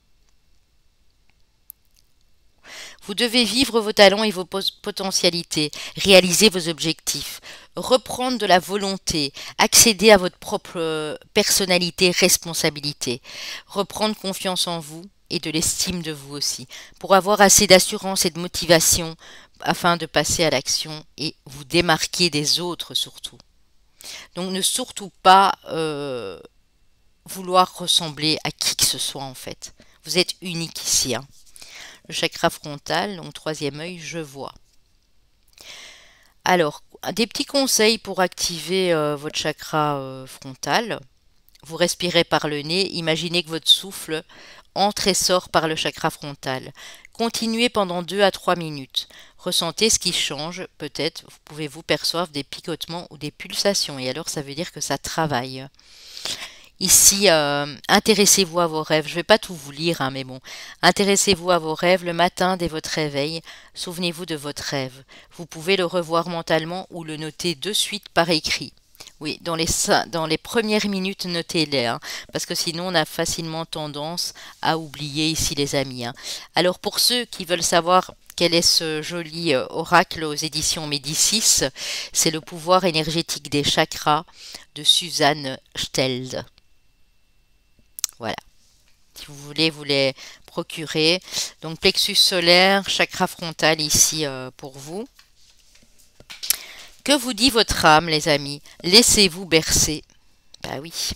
Vous devez vivre vos talents et vos potentialités, réaliser vos objectifs, reprendre de la volonté, accéder à votre propre personnalité, responsabilité, reprendre confiance en vous et de l'estime de vous aussi, pour avoir assez d'assurance et de motivation afin de passer à l'action et vous démarquer des autres surtout. Donc ne surtout pas vouloir ressembler à qui que ce soit en fait. Vous êtes unique ici, hein. Le chakra frontal, donc troisième œil, je vois. Alors, des petits conseils pour activer votre chakra frontal. Vous respirez par le nez, imaginez que votre souffle entre et sort par le chakra frontal. Continuez pendant 2 à 3 minutes. Ressentez ce qui change, peut-être pouvez-vous percevoir des picotements ou des pulsations, et alors ça veut dire que ça travaille. Ici, intéressez-vous à vos rêves. Je ne vais pas tout vous lire, hein, mais bon. Intéressez-vous à vos rêves le matin dès votre réveil. Souvenez-vous de votre rêve. Vous pouvez le revoir mentalement ou le noter de suite par écrit. Oui, dans les premières minutes, notez-les, hein, parce que sinon on a facilement tendance à oublier ici les amis, hein. Alors pour ceux qui veulent savoir quel est ce joli oracle aux éditions Médicis, c'est le pouvoir énergétique des chakras de Suzanne Steld. Voilà, si vous voulez vous les procurer. Donc plexus solaire, chakra frontal ici pour vous. Que vous dit votre âme, les amis? Laissez-vous bercer. Bah oui.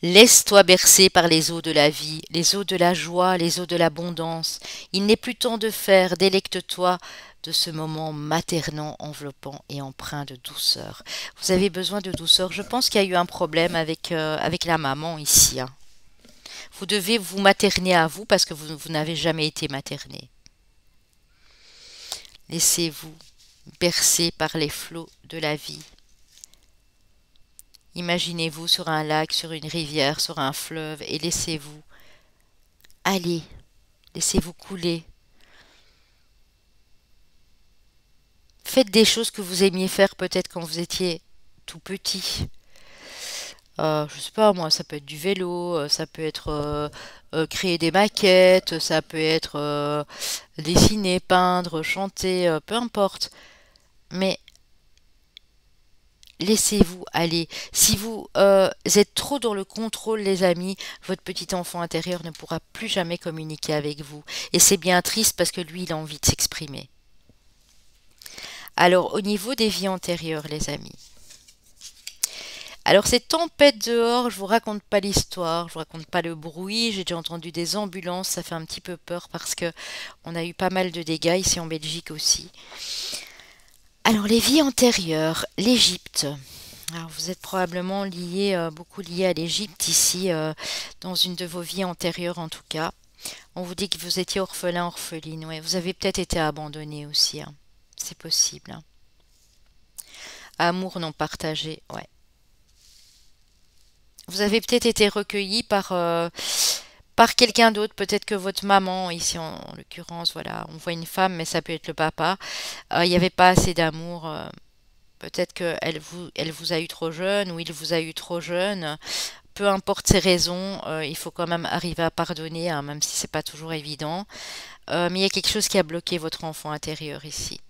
Laisse-toi bercer par les eaux de la vie, les eaux de la joie, les eaux de l'abondance. Il n'est plus temps de faire, délecte-toi de ce moment maternant, enveloppant et empreint de douceur. Vous avez besoin de douceur. Je pense qu'il y a eu un problème avec la maman ici, hein. Vous devez vous materner à vous parce que vous n'avez jamais été materné. Laissez-vous bercer par les flots de la vie. Imaginez-vous sur un lac, sur une rivière, sur un fleuve et laissez-vous aller, laissez-vous couler. Faites des choses que vous aimiez faire peut-être quand vous étiez tout petit. Je sais pas moi, ça peut être du vélo, ça peut être créer des maquettes, ça peut être dessiner, peindre, chanter, peu importe. Mais laissez-vous aller. Si vous êtes trop dans le contrôle, les amis, votre petit enfant intérieur ne pourra plus jamais communiquer avec vous. Et c'est bien triste parce que lui, il a envie de s'exprimer. Alors, au niveau des vies antérieures, les amis. Alors, ces tempêtes dehors, je vous raconte pas l'histoire, je vous raconte pas le bruit. J'ai déjà entendu des ambulances, ça fait un petit peu peur parce que on a eu pas mal de dégâts ici en Belgique aussi. Alors, les vies antérieures, l'Égypte. Alors, vous êtes probablement lié, beaucoup lié à l'Égypte ici, dans une de vos vies antérieures en tout cas. On vous dit que vous étiez orphelin, orpheline. Ouais, vous avez peut-être été abandonné aussi, hein. C'est possible, hein. Amour non partagé, ouais. Vous avez peut-être été recueilli par quelqu'un d'autre, peut-être que votre maman, ici en l'occurrence, voilà, on voit une femme, mais ça peut être le papa. Il n'y avait pas assez d'amour. Peut-être elle vous a eu trop jeune ou il vous a eu trop jeune. Peu importe ses raisons, il faut quand même arriver à pardonner, hein, même si c'est pas toujours évident. Mais il y a quelque chose qui a bloqué votre enfant intérieur ici.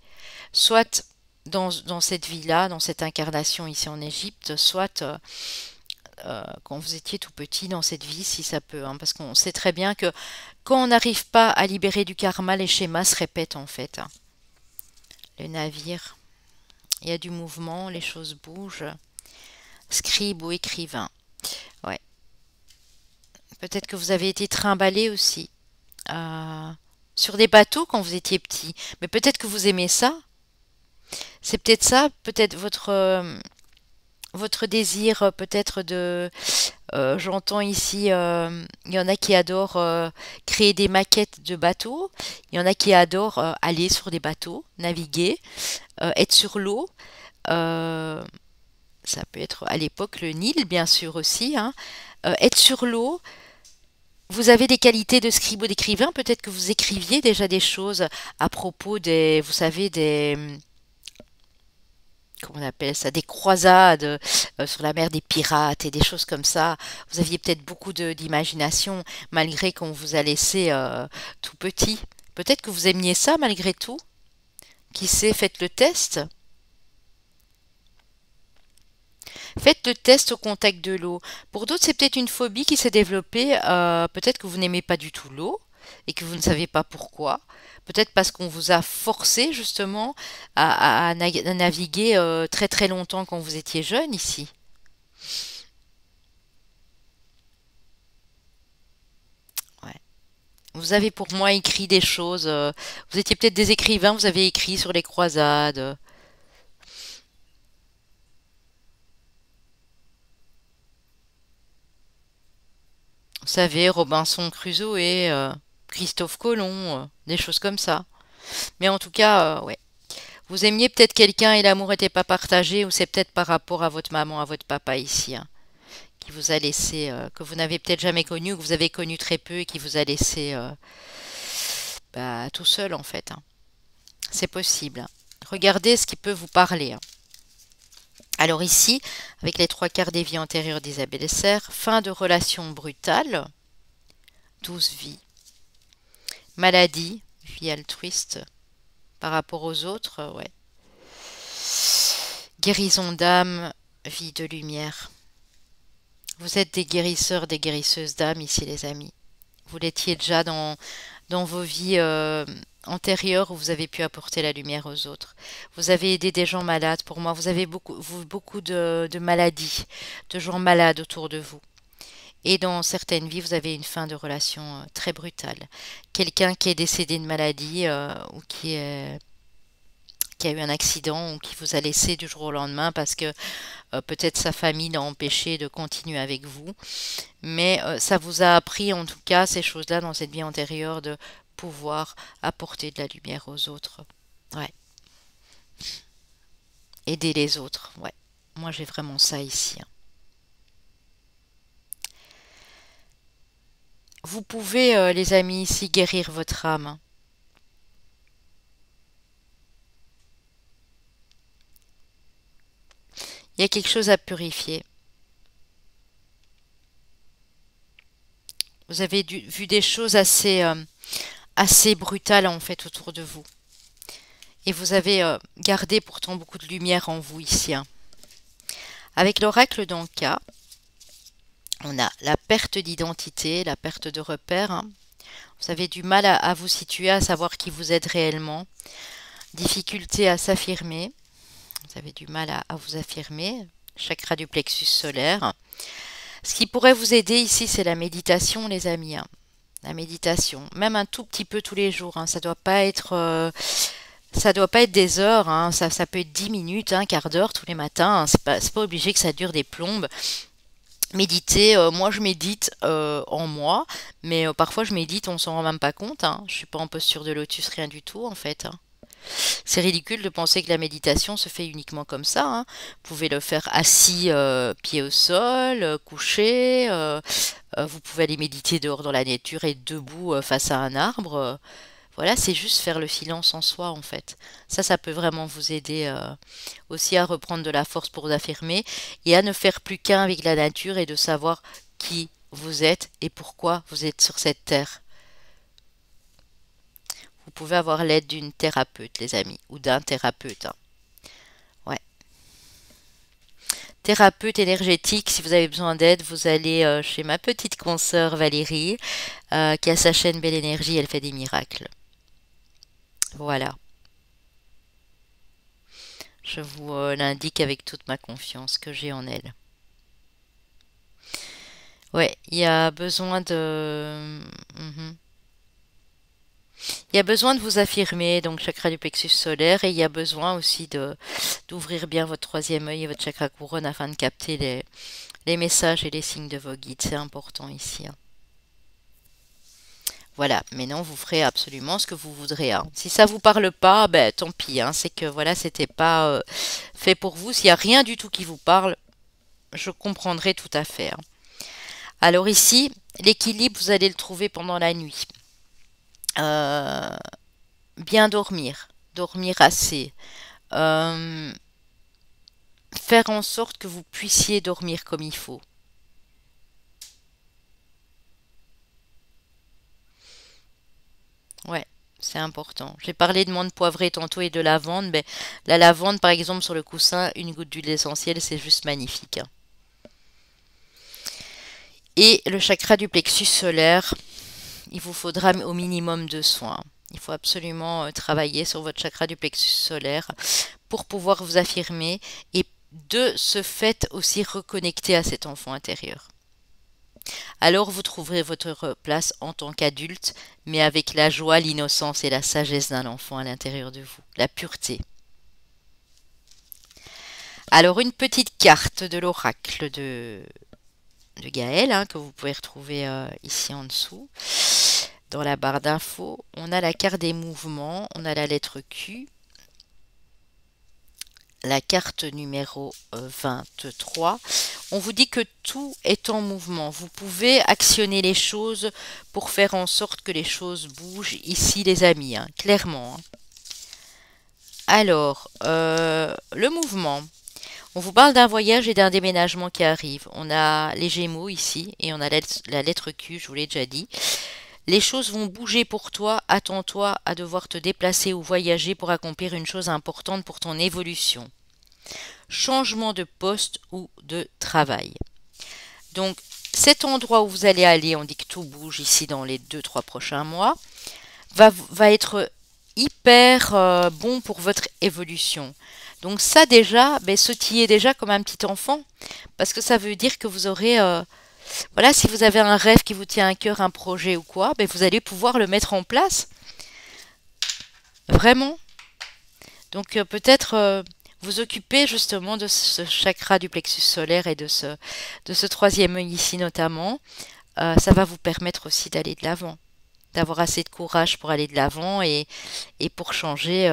Soit dans cette vie-là, dans cette incarnation ici en Égypte, soit quand vous étiez tout petit dans cette vie, si ça peut, hein, parce qu'on sait très bien que quand on n'arrive pas à libérer du karma, les schémas se répètent en fait, hein. Le navire, il y a du mouvement, les choses bougent. Scribe ou écrivain. Ouais. Peut-être que vous avez été trimballé aussi euh, sur des bateaux quand vous étiez petit. Mais peut-être que vous aimez ça. C'est peut-être ça, peut-être votre désir, peut-être de... j'entends ici, il y en a qui adorent créer des maquettes de bateaux. Il y en a qui adorent aller sur des bateaux, naviguer, être sur l'eau. Euh, Ça peut être à l'époque le Nil, bien sûr aussi, hein. Être sur l'eau, vous avez des qualités de scribe ou d'écrivain, peut-être que vous écriviez déjà des choses à propos des, vous savez, comment on appelle ça, des croisades sur la mer des pirates et des choses comme ça. Vous aviez peut-être beaucoup d'imagination malgré qu'on vous a laissé tout petit. Peut-être que vous aimiez ça malgré tout. Qui sait, faites le test. Faites le test au contact de l'eau. Pour d'autres, c'est peut-être une phobie qui s'est développée. Peut-être que vous n'aimez pas du tout l'eau et que vous ne savez pas pourquoi. Peut-être parce qu'on vous a forcé justement à naviguer très très longtemps quand vous étiez jeune ici. Ouais. Vous avez pour moi écrit des choses. Vous étiez peut-être des écrivains, vous avez écrit sur les croisades. Vous savez, Robinson Crusoe, Christophe Colomb, des choses comme ça. Mais en tout cas, ouais. Vous aimiez peut-être quelqu'un et l'amour n'était pas partagé, ou c'est peut-être par rapport à votre maman, à votre papa ici, hein, qui vous a laissé, que vous n'avez peut-être jamais connu, ou que vous avez connu très peu et qui vous a laissé bah, tout seul en fait, hein. C'est possible, hein. Regardez ce qui peut vous parler, hein. Alors ici, avec les trois quarts des vies antérieures d'Isabelle Esser, fin de relation brutale, 12 vies, maladie, vie altruiste par rapport aux autres, ouais. Guérison d'âme, vie de lumière. Vous êtes des guérisseurs, des guérisseuses d'âme ici, les amis. Vous l'étiez déjà dans vos vies antérieures où vous avez pu apporter la lumière aux autres. Vous avez aidé des gens malades. Pour moi, vous avez beaucoup de maladies, de gens malades autour de vous. Et dans certaines vies, vous avez une fin de relation très brutale. Quelqu'un qui est décédé de maladie ou qui a eu un accident ou qui vous a laissé du jour au lendemain parce que peut-être sa famille l'a empêché de continuer avec vous. Mais ça vous a appris en tout cas ces choses-là dans cette vie antérieure de pouvoir apporter de la lumière aux autres. Ouais. Aider les autres. Ouais. Moi j'ai vraiment ça ici, hein. Vous pouvez, les amis, ici guérir votre âme, hein. Il y a quelque chose à purifier. Vous avez vu des choses assez brutales en fait autour de vous. Et vous avez gardé pourtant beaucoup de lumière en vous ici, hein. Avec l'oracle d'Anka, on a la perte d'identité, la perte de repère, hein. Vous avez du mal à vous situer, à savoir qui vous êtes réellement. Difficulté à s'affirmer. Vous avez du mal à vous affirmer. Chakra du plexus solaire. Ce qui pourrait vous aider ici, c'est la méditation, les amis, hein. La méditation, même un tout petit peu tous les jours, hein. Ça doit pas être des heures, hein. Ça peut être 10 minutes, un quart d'heure tous les matins, hein. C'est pas obligé que ça dure des plombes. Méditer, moi je médite en moi, mais parfois je médite, on s'en rend même pas compte, hein. Je suis pas en posture de lotus, rien du tout en fait, hein. C'est ridicule de penser que la méditation se fait uniquement comme ça, hein. Vous pouvez le faire assis, pied au sol, couché. Vous pouvez aller méditer dehors dans la nature et debout face à un arbre. Voilà, c'est juste faire le silence en soi en fait. Ça peut vraiment vous aider aussi à reprendre de la force pour vous affirmer et à ne faire plus qu'un avec la nature et de savoir qui vous êtes et pourquoi vous êtes sur cette terre. Vous pouvez avoir l'aide d'une thérapeute, les amis, ou d'un thérapeute, hein. Ouais. Thérapeute énergétique, si vous avez besoin d'aide, vous allez chez ma petite consoeur Valérie, qui a sa chaîne Belle Énergie, elle fait des miracles. Voilà. Je vous l'indique avec toute ma confiance que j'ai en elle. Ouais, il y a besoin de... Mhm. Il y a besoin de vous affirmer, donc chakra du plexus solaire, et il y a besoin aussi de d'ouvrir bien votre troisième œil et votre chakra couronne afin de capter les messages et les signes de vos guides. C'est important ici, hein. Voilà, maintenant vous ferez absolument ce que vous voudrez, hein. Si ça vous parle pas, ben tant pis, hein. C'est que voilà, c'était pas fait pour vous. S'il y a rien du tout qui vous parle, je comprendrai tout à fait, hein. Alors ici, l'équilibre, vous allez le trouver pendant la nuit. Euh, bien dormir, dormir assez. Euh, faire en sorte que vous puissiez dormir comme il faut. Ouais, c'est important. J'ai parlé de menthe poivrée tantôt et de lavande, mais la lavande, par exemple, sur le coussin, une goutte d'huile essentielle, c'est juste magnifique, hein. Et le chakra du plexus solaire, il vous faudra au minimum 2 soins. Il faut absolument travailler sur votre chakra du plexus solaire pour pouvoir vous affirmer et de ce fait aussi reconnecter à cet enfant intérieur. Alors vous trouverez votre place en tant qu'adulte, mais avec la joie, l'innocence et la sagesse d'un enfant à l'intérieur de vous, la pureté. Alors une petite carte de l'oracle de Gaël, hein, que vous pouvez retrouver ici en dessous. Dans la barre d'infos, on a la carte des mouvements, on a la lettre Q, la carte numéro 23. On vous dit que tout est en mouvement. Vous pouvez actionner les choses pour faire en sorte que les choses bougent ici, les amis, hein, clairement, hein. Alors, le mouvement. On vous parle d'un voyage et d'un déménagement qui arrive. On a les Gémeaux ici et on a la lettre Q, je vous l'ai déjà dit. Les choses vont bouger pour toi, attends-toi à devoir te déplacer ou voyager pour accomplir une chose importante pour ton évolution. Changement de poste ou de travail. Donc, cet endroit où vous allez aller, on dit que tout bouge ici dans les 2-3 prochains mois, va être hyper bon pour votre évolution. Donc ça déjà, ben, sautillez déjà comme un petit enfant, parce que ça veut dire que vous aurez, voilà, si vous avez un rêve qui vous tient à cœur, un projet ou quoi, ben, vous allez pouvoir le mettre en place, vraiment. Donc peut-être vous occuper justement de ce chakra du plexus solaire et de ce troisième œil ici notamment. Ça va vous permettre aussi d'aller de l'avant, d'avoir assez de courage pour aller de l'avant et pour changer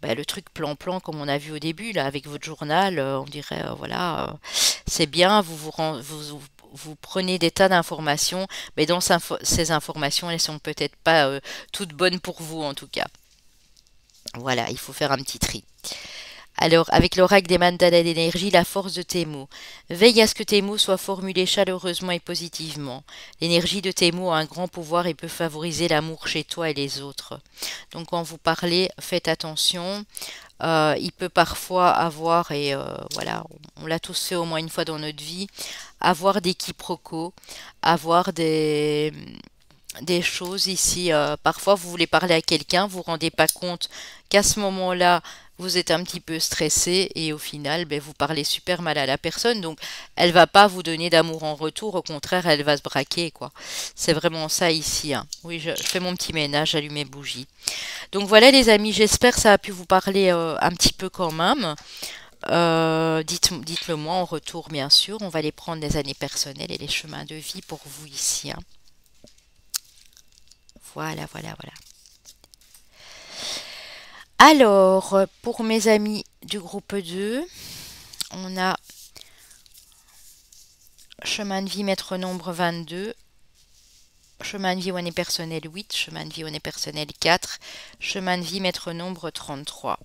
bah, le truc plan-plan comme on a vu au début, là, avec votre journal. On dirait, voilà, c'est bien, vous prenez des tas d'informations, mais dans ces informations, elles sont peut-être pas toutes bonnes pour vous en tout cas. Voilà, il faut faire un petit tri. Alors, avec l'oracle des mandalas d'énergie, la force de tes mots. Veille à ce que tes mots soient formulés chaleureusement et positivement. L'énergie de tes mots a un grand pouvoir et peut favoriser l'amour chez toi et les autres. Donc, quand vous parlez, faites attention. Il peut parfois avoir, et voilà, on l'a tous fait au moins une fois dans notre vie, avoir des quiproquos, avoir des choses ici. Parfois, vous voulez parler à quelqu'un, vous ne vous rendez pas compte qu'à ce moment-là, vous êtes un petit peu stressé et au final, ben, vous parlez super mal à la personne. Donc, elle va pas vous donner d'amour en retour. Au contraire, elle va se braquer, quoi. C'est vraiment ça ici, hein. Oui, je fais mon petit ménage, j'allume mes bougies. Donc voilà, les amis, j'espère que ça a pu vous parler un petit peu quand même. Dites-le moi en retour, bien sûr. On va les prendre les années personnelles et les chemins de vie pour vous ici, hein. Voilà, voilà, voilà. Alors, pour mes amis du groupe 2, on a chemin de vie maître nombre 22, chemin de vie année personnelle 8, chemin de vie année personnelle 4, chemin de vie maître nombre 33.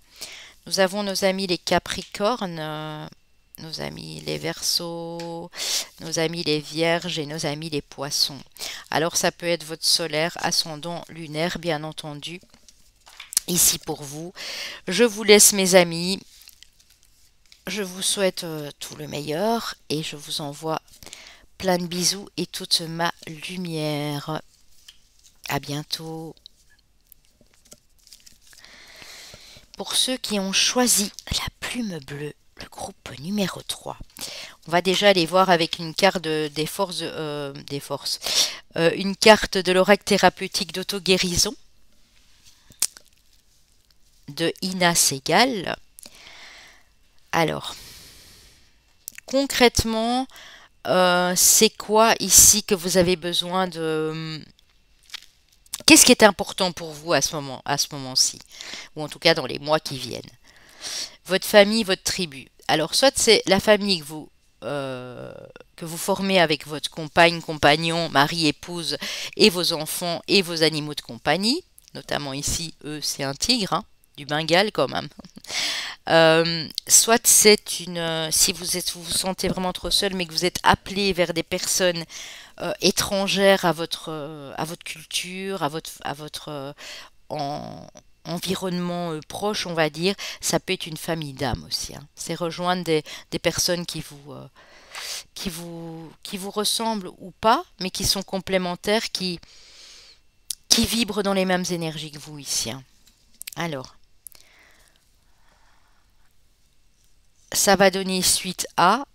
Nous avons nos amis les Capricornes, nos amis les Verseaux, nos amis les Vierges et nos amis les Poissons. Alors ça peut être votre solaire, ascendant, lunaire, bien entendu. Ici pour vous. Je vous laisse mes amis. Je vous souhaite tout le meilleur et je vous envoie plein de bisous et toute ma lumière. À bientôt. Pour ceux qui ont choisi la plume bleue, le groupe numéro 3, on va déjà aller voir avec une carte des forces, une carte de l'oracle thérapeutique d'auto-guérison de Ina Segal. Alors, concrètement, c'est quoi ici que vous avez besoin de... Qu'est-ce qui est important pour vous à ce moment-ci, ou en tout cas dans les mois qui viennent? Votre famille, votre tribu. Alors, soit c'est la famille que vous formez avec votre compagne, compagnon, mari, épouse, et vos enfants et vos animaux de compagnie. Notamment ici, eux, c'est un tigre, hein, du Bengale quand même. Soit c'est si vous vous sentez vraiment trop seul, mais que vous êtes appelé vers des personnes étrangères à votre culture, à votre en- environnement proche, on va dire, ça peut être une famille d'âmes aussi, hein. C'est rejoindre des personnes qui vous ressemblent ou pas, mais qui sont complémentaires, qui vibrent dans les mêmes énergies que vous ici, hein. Alors, ça va donner suite à,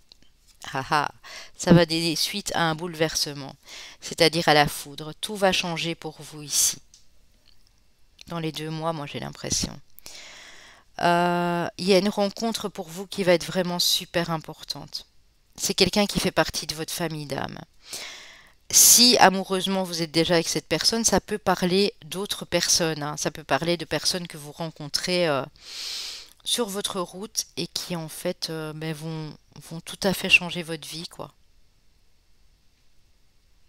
haha, ça va donner suite à un bouleversement, c'est-à-dire à la foudre. Tout va changer pour vous ici. Dans les 2 mois, moi j'ai l'impression. Il y a une rencontre pour vous qui va être vraiment super importante. C'est quelqu'un qui fait partie de votre famille d'âme. Si amoureusement vous êtes déjà avec cette personne, ça peut parler d'autres personnes, hein. Ça peut parler de personnes que vous rencontrez sur votre route et qui en fait vont tout à fait changer votre vie, quoi.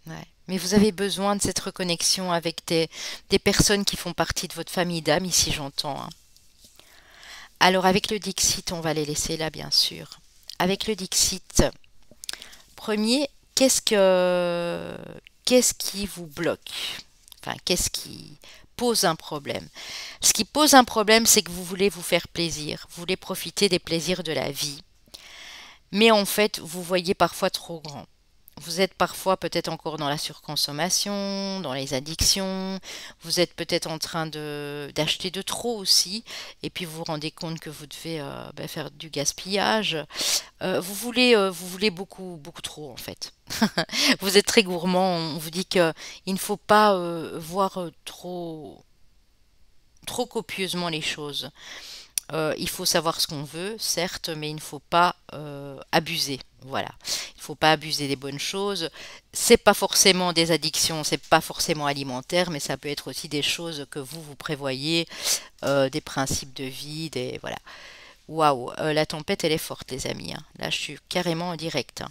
Ouais. Mais vous avez besoin de cette reconnexion avec des personnes qui font partie de votre famille d'âme, ici j'entends, hein. Alors avec le Dixit, on va les laisser là, bien sûr. Avec le Dixit, premier, qu'est-ce qui vous bloque? Enfin, qu'est-ce qui pose un problème? Ce qui pose un problème, c'est que vous voulez vous faire plaisir, vous voulez profiter des plaisirs de la vie, mais en fait, vous voyez parfois trop grand. Vous êtes parfois peut-être encore dans la surconsommation, dans les addictions, vous êtes peut-être en train d'acheter de trop aussi, et puis vous vous rendez compte que vous devez faire du gaspillage. Vous voulez beaucoup, beaucoup trop en fait. Vous êtes très gourmand, on vous dit que il ne faut pas voir trop copieusement les choses. Il faut savoir ce qu'on veut, certes, mais il ne faut pas abuser. Voilà, il ne faut pas abuser des bonnes choses. C'est pas forcément des addictions, c'est pas forcément alimentaire, mais ça peut être aussi des choses que vous prévoyez, des principes de vie, des voilà. Waouh, la tempête elle est forte, les amis, hein. Là, je suis carrément en direct, hein.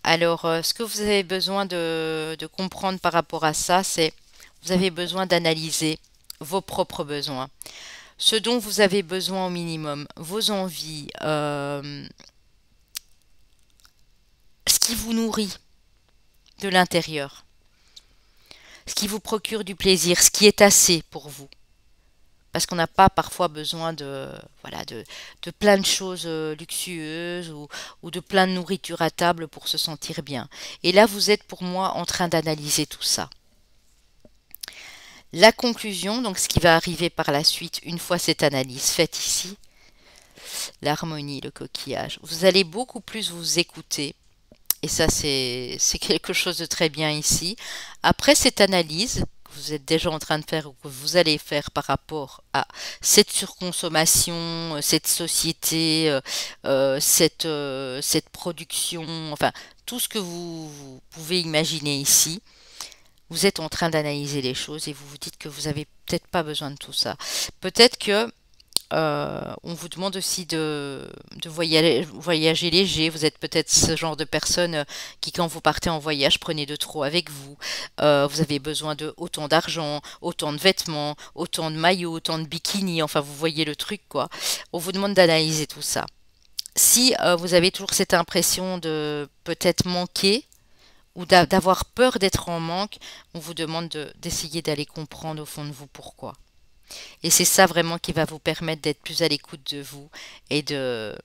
Alors, ce que vous avez besoin de comprendre par rapport à ça, c'est vous avez besoin d'analyser vos propres besoins, ce dont vous avez besoin au minimum, vos envies, ce qui vous nourrit de l'intérieur, ce qui vous procure du plaisir, ce qui est assez pour vous. Parce qu'on n'a pas parfois besoin voilà, de plein de choses luxueuses ou de plein de nourriture à table pour se sentir bien. Et là, vous êtes pour moi en train d'analyser tout ça. La conclusion, donc ce qui va arriver par la suite, une fois cette analyse faite ici, l'harmonie, le coquillage, vous allez beaucoup plus vous écouter. Et ça, c'est quelque chose de très bien ici. Après cette analyse que vous êtes déjà en train de faire ou que vous allez faire par rapport à cette surconsommation, cette société, cette production, enfin, tout ce que vous pouvez imaginer ici, vous êtes en train d'analyser les choses et vous vous dites que vous avez peut-être pas besoin de tout ça. Peut-être que on vous demande aussi de voyager léger. Vous êtes peut-être ce genre de personne qui, quand vous partez en voyage, prenez de trop avec vous. Vous avez besoin de autant d'argent, autant de vêtements, autant de maillots, autant de bikinis. Enfin, vous voyez le truc, quoi. On vous demande d'analyser tout ça. Si vous avez toujours cette impression de peut-être manquer ou d'avoir peur d'être en manque, on vous demande d'essayer d'aller comprendre au fond de vous pourquoi. Et c'est ça vraiment qui va vous permettre d'être plus à l'écoute de vous et ben,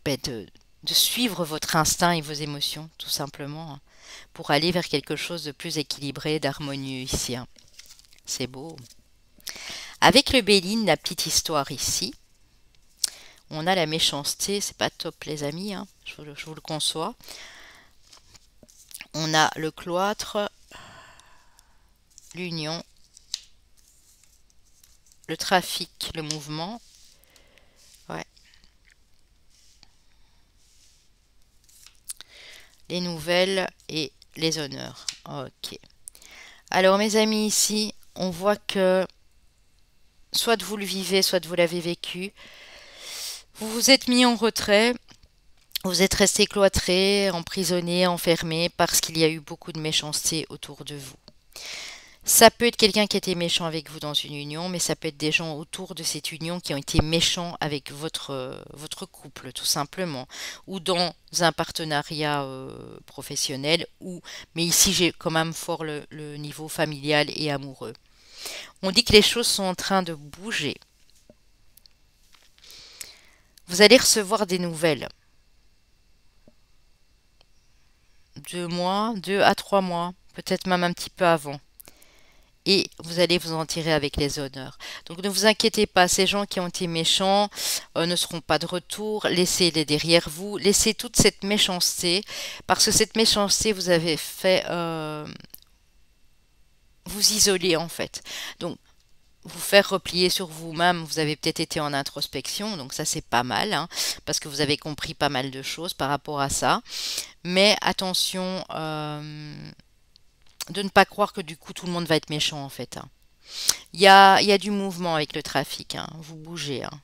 de suivre votre instinct et vos émotions, tout simplement, hein, pour aller vers quelque chose de plus équilibré, d'harmonieux ici, hein. C'est beau. Avec le Béline, la petite histoire ici, on a la méchanceté, c'est pas top les amis, hein, je vous le conçois. On a le cloître, l'union, le trafic, le mouvement. Ouais. Les nouvelles et les honneurs. Ok. Alors mes amis, ici, on voit que soit vous le vivez, soit vous l'avez vécu. Vous vous êtes mis en retrait, vous êtes resté cloîtré, emprisonné, enfermé, parce qu'il y a eu beaucoup de méchanceté autour de vous. Ça peut être quelqu'un qui a été méchant avec vous dans une union, mais ça peut être des gens autour de cette union qui ont été méchants avec votre couple, tout simplement, ou dans un partenariat professionnel, ou, mais ici j'ai quand même fort le niveau familial et amoureux. On dit que les choses sont en train de bouger. Vous allez recevoir des nouvelles. 2 mois, 2 à 3 mois, peut-être même un petit peu avant. Et vous allez vous en tirer avec les honneurs. Donc ne vous inquiétez pas, ces gens qui ont été méchants ne seront pas de retour. Laissez-les derrière vous. Laissez toute cette méchanceté, parce que cette méchanceté vous avez fait vous isoler en fait. Donc vous faire replier sur vous-même, vous avez peut-être été en introspection, donc ça c'est pas mal, hein, parce que vous avez compris pas mal de choses par rapport à ça. Mais attention de ne pas croire que du coup tout le monde va être méchant en fait, hein. Il y a du mouvement avec le trafic, hein. Vous bougez, hein.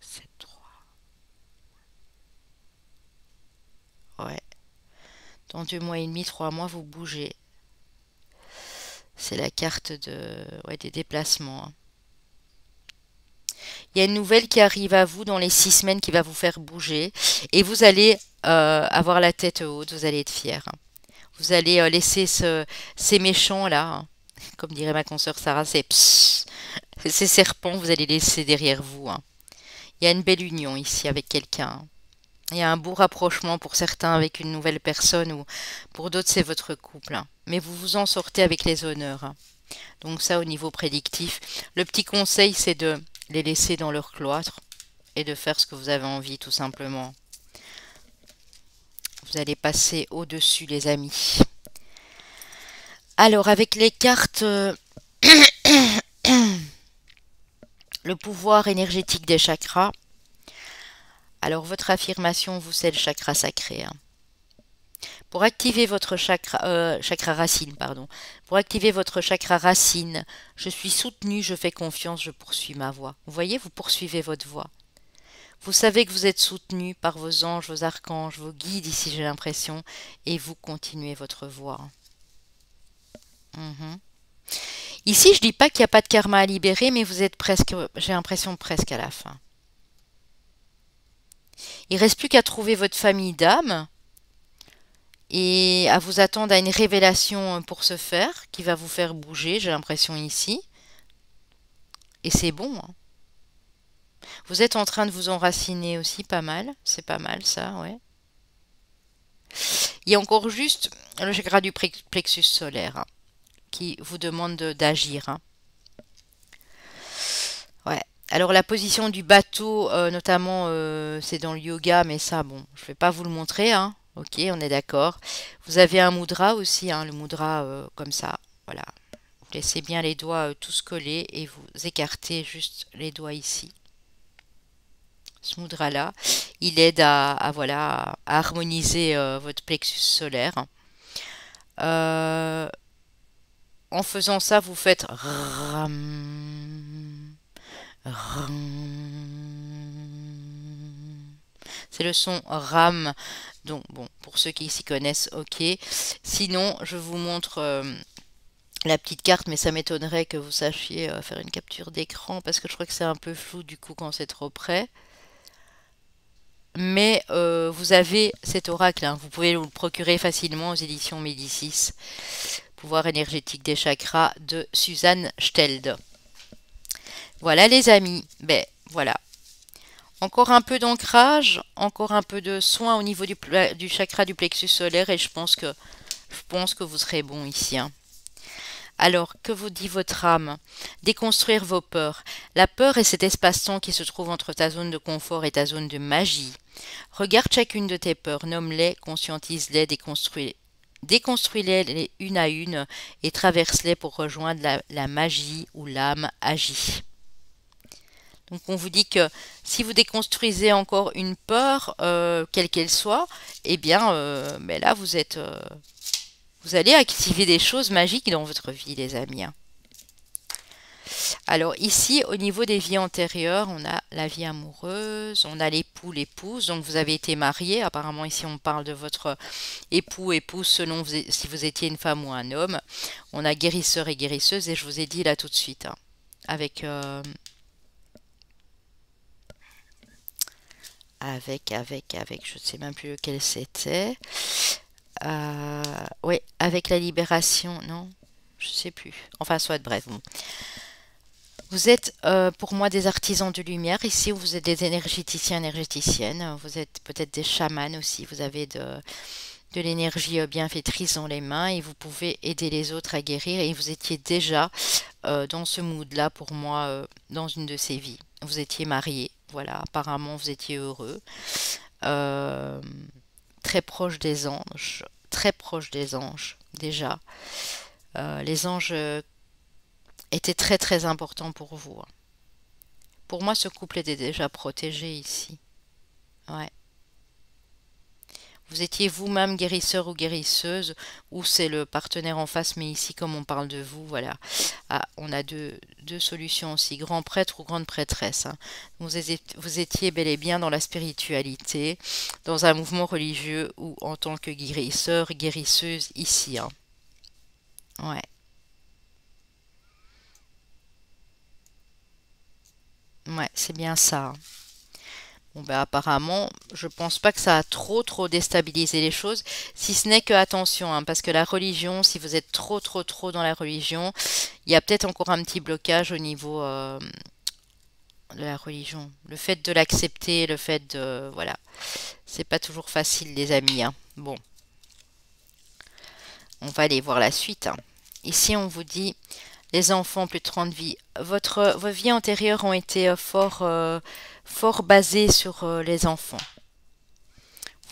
7, 3. Ouais. Dans 2 mois et demi, 3 mois, vous bougez. C'est la carte ouais, des déplacements, hein. Il y a une nouvelle qui arrive à vous dans les 6 semaines qui va vous faire bouger. Et vous allez avoir la tête haute, vous allez être fier, hein. Vous allez laisser ces méchants là, hein. Comme dirait ma consoeur Sarah, c'est ces serpents, vous allez laisser derrière vous, hein. Il y a une belle union ici avec quelqu'un, hein. Il y a un beau rapprochement pour certains avec une nouvelle personne ou pour d'autres c'est votre couple, hein. Mais vous vous en sortez avec les honneurs, hein. Donc ça au niveau prédictif. Le petit conseil c'est de les laisser dans leur cloître et de faire ce que vous avez envie tout simplement. Vous allez passer au-dessus les amis. Alors avec les cartes, le pouvoir énergétique des chakras. Alors votre affirmation, vous c'est le chakra sacré, hein. Pour activer votre chakra racine, pardon. Pour activer votre chakra racine, je suis soutenu, je fais confiance, je poursuis ma voie. Vous voyez, vous poursuivez votre voie. Vous savez que vous êtes soutenu par vos anges, vos archanges, vos guides, ici j'ai l'impression, et vous continuez votre voie. Mhm. Ici, je dis pas qu'il n'y a pas de karma à libérer, mais vous êtes presque, j'ai l'impression presque à la fin. Il reste plus qu'à trouver votre famille d'âme et à vous attendre à une révélation pour ce faire, qui va vous faire bouger, j'ai l'impression ici. Et c'est bon, hein. Vous êtes en train de vous enraciner aussi, pas mal. C'est pas mal ça, ouais. Il y a encore juste le chakra du plexus solaire, hein, qui vous demande d'agir, hein. Ouais. Alors la position du bateau, notamment, c'est dans le yoga, mais ça, bon, je vais pas vous le montrer, hein. Ok, on est d'accord. Vous avez un mudra aussi, hein, le mudra comme ça, voilà. Vous laissez bien les doigts tous collés et vous écartez juste les doigts ici. Ce mudra-là, il aide voilà, à harmoniser votre plexus solaire. Euh, En faisant ça, vous faites ram, ram. C'est le son ram. Donc bon, pour ceux qui s'y connaissent, ok. Sinon, je vous montre la petite carte, mais ça m'étonnerait que vous sachiez faire une capture d'écran parce que je crois que c'est un peu flou du coup quand c'est trop près. Mais vous avez cet oracle, hein, vous pouvez vous le procurer facilement aux éditions Médicis. Pouvoir énergétique des chakras de Suzanne Stelde. Voilà les amis, ben voilà. Encore un peu d'ancrage, encore un peu de soin au niveau du chakra du plexus solaire et je pense que vous serez bon ici, hein. Alors, que vous dit votre âme? Déconstruire vos peurs. La peur est cet espace-temps qui se trouve entre ta zone de confort et ta zone de magie. Regarde chacune de tes peurs, nomme-les, conscientise-les, déconstruis-les. Déconstruis-les une à une et traverse-les pour rejoindre la magie où l'âme agit. Donc on vous dit que si vous déconstruisez encore une peur, quelle qu'elle soit, eh bien mais là vous allez activer des choses magiques dans votre vie, les amis, hein. Alors ici, au niveau des vies antérieures, on a la vie amoureuse, on a l'époux, l'épouse. Donc vous avez été marié. Apparemment ici, on parle de votre époux, épouse, selon si vous étiez une femme ou un homme. On a guérisseur et guérisseuse. Et je vous ai dit là tout de suite, hein, avec, je ne sais même plus lequel c'était. Oui, avec la libération, non, je sais plus. Enfin, soit bref. Bon. Vous êtes pour moi des artisans de lumière. Ici, vous êtes des énergéticiens, énergéticiennes. Vous êtes peut-être des chamans aussi. Vous avez de l'énergie bienfaitrice dans les mains et vous pouvez aider les autres à guérir. Et vous étiez déjà dans ce mood-là pour moi dans une de ces vies. Vous étiez marié. Voilà, apparemment, vous étiez heureux. Euh, Très proche des anges. Très proche des anges, déjà. Les anges étaient très très importants pour vous, hein. Pour moi, ce couple était déjà protégé ici. Ouais. Vous étiez vous-même guérisseur ou guérisseuse, ou c'est le partenaire en face, mais ici, comme on parle de vous, voilà. Ah, on a deux solutions aussi, grand prêtre ou grande prêtresse, hein. Vous étiez bel et bien dans la spiritualité, dans un mouvement religieux ou en tant que guérisseur, guérisseuse ici, hein. Ouais. Ouais, c'est bien ça, hein. Bon, ben, apparemment, je pense pas que ça a trop déstabilisé les choses, si ce n'est que attention, hein, parce que la religion, si vous êtes trop dans la religion, il y a peut-être encore un petit blocage au niveau de la religion. Le fait de l'accepter, le fait de... Voilà. C'est pas toujours facile, les amis, hein. Bon, on va aller voir la suite, hein. Ici, on vous dit, les enfants, plus de 30 vies. Vos vies antérieures ont été fort basées sur les enfants.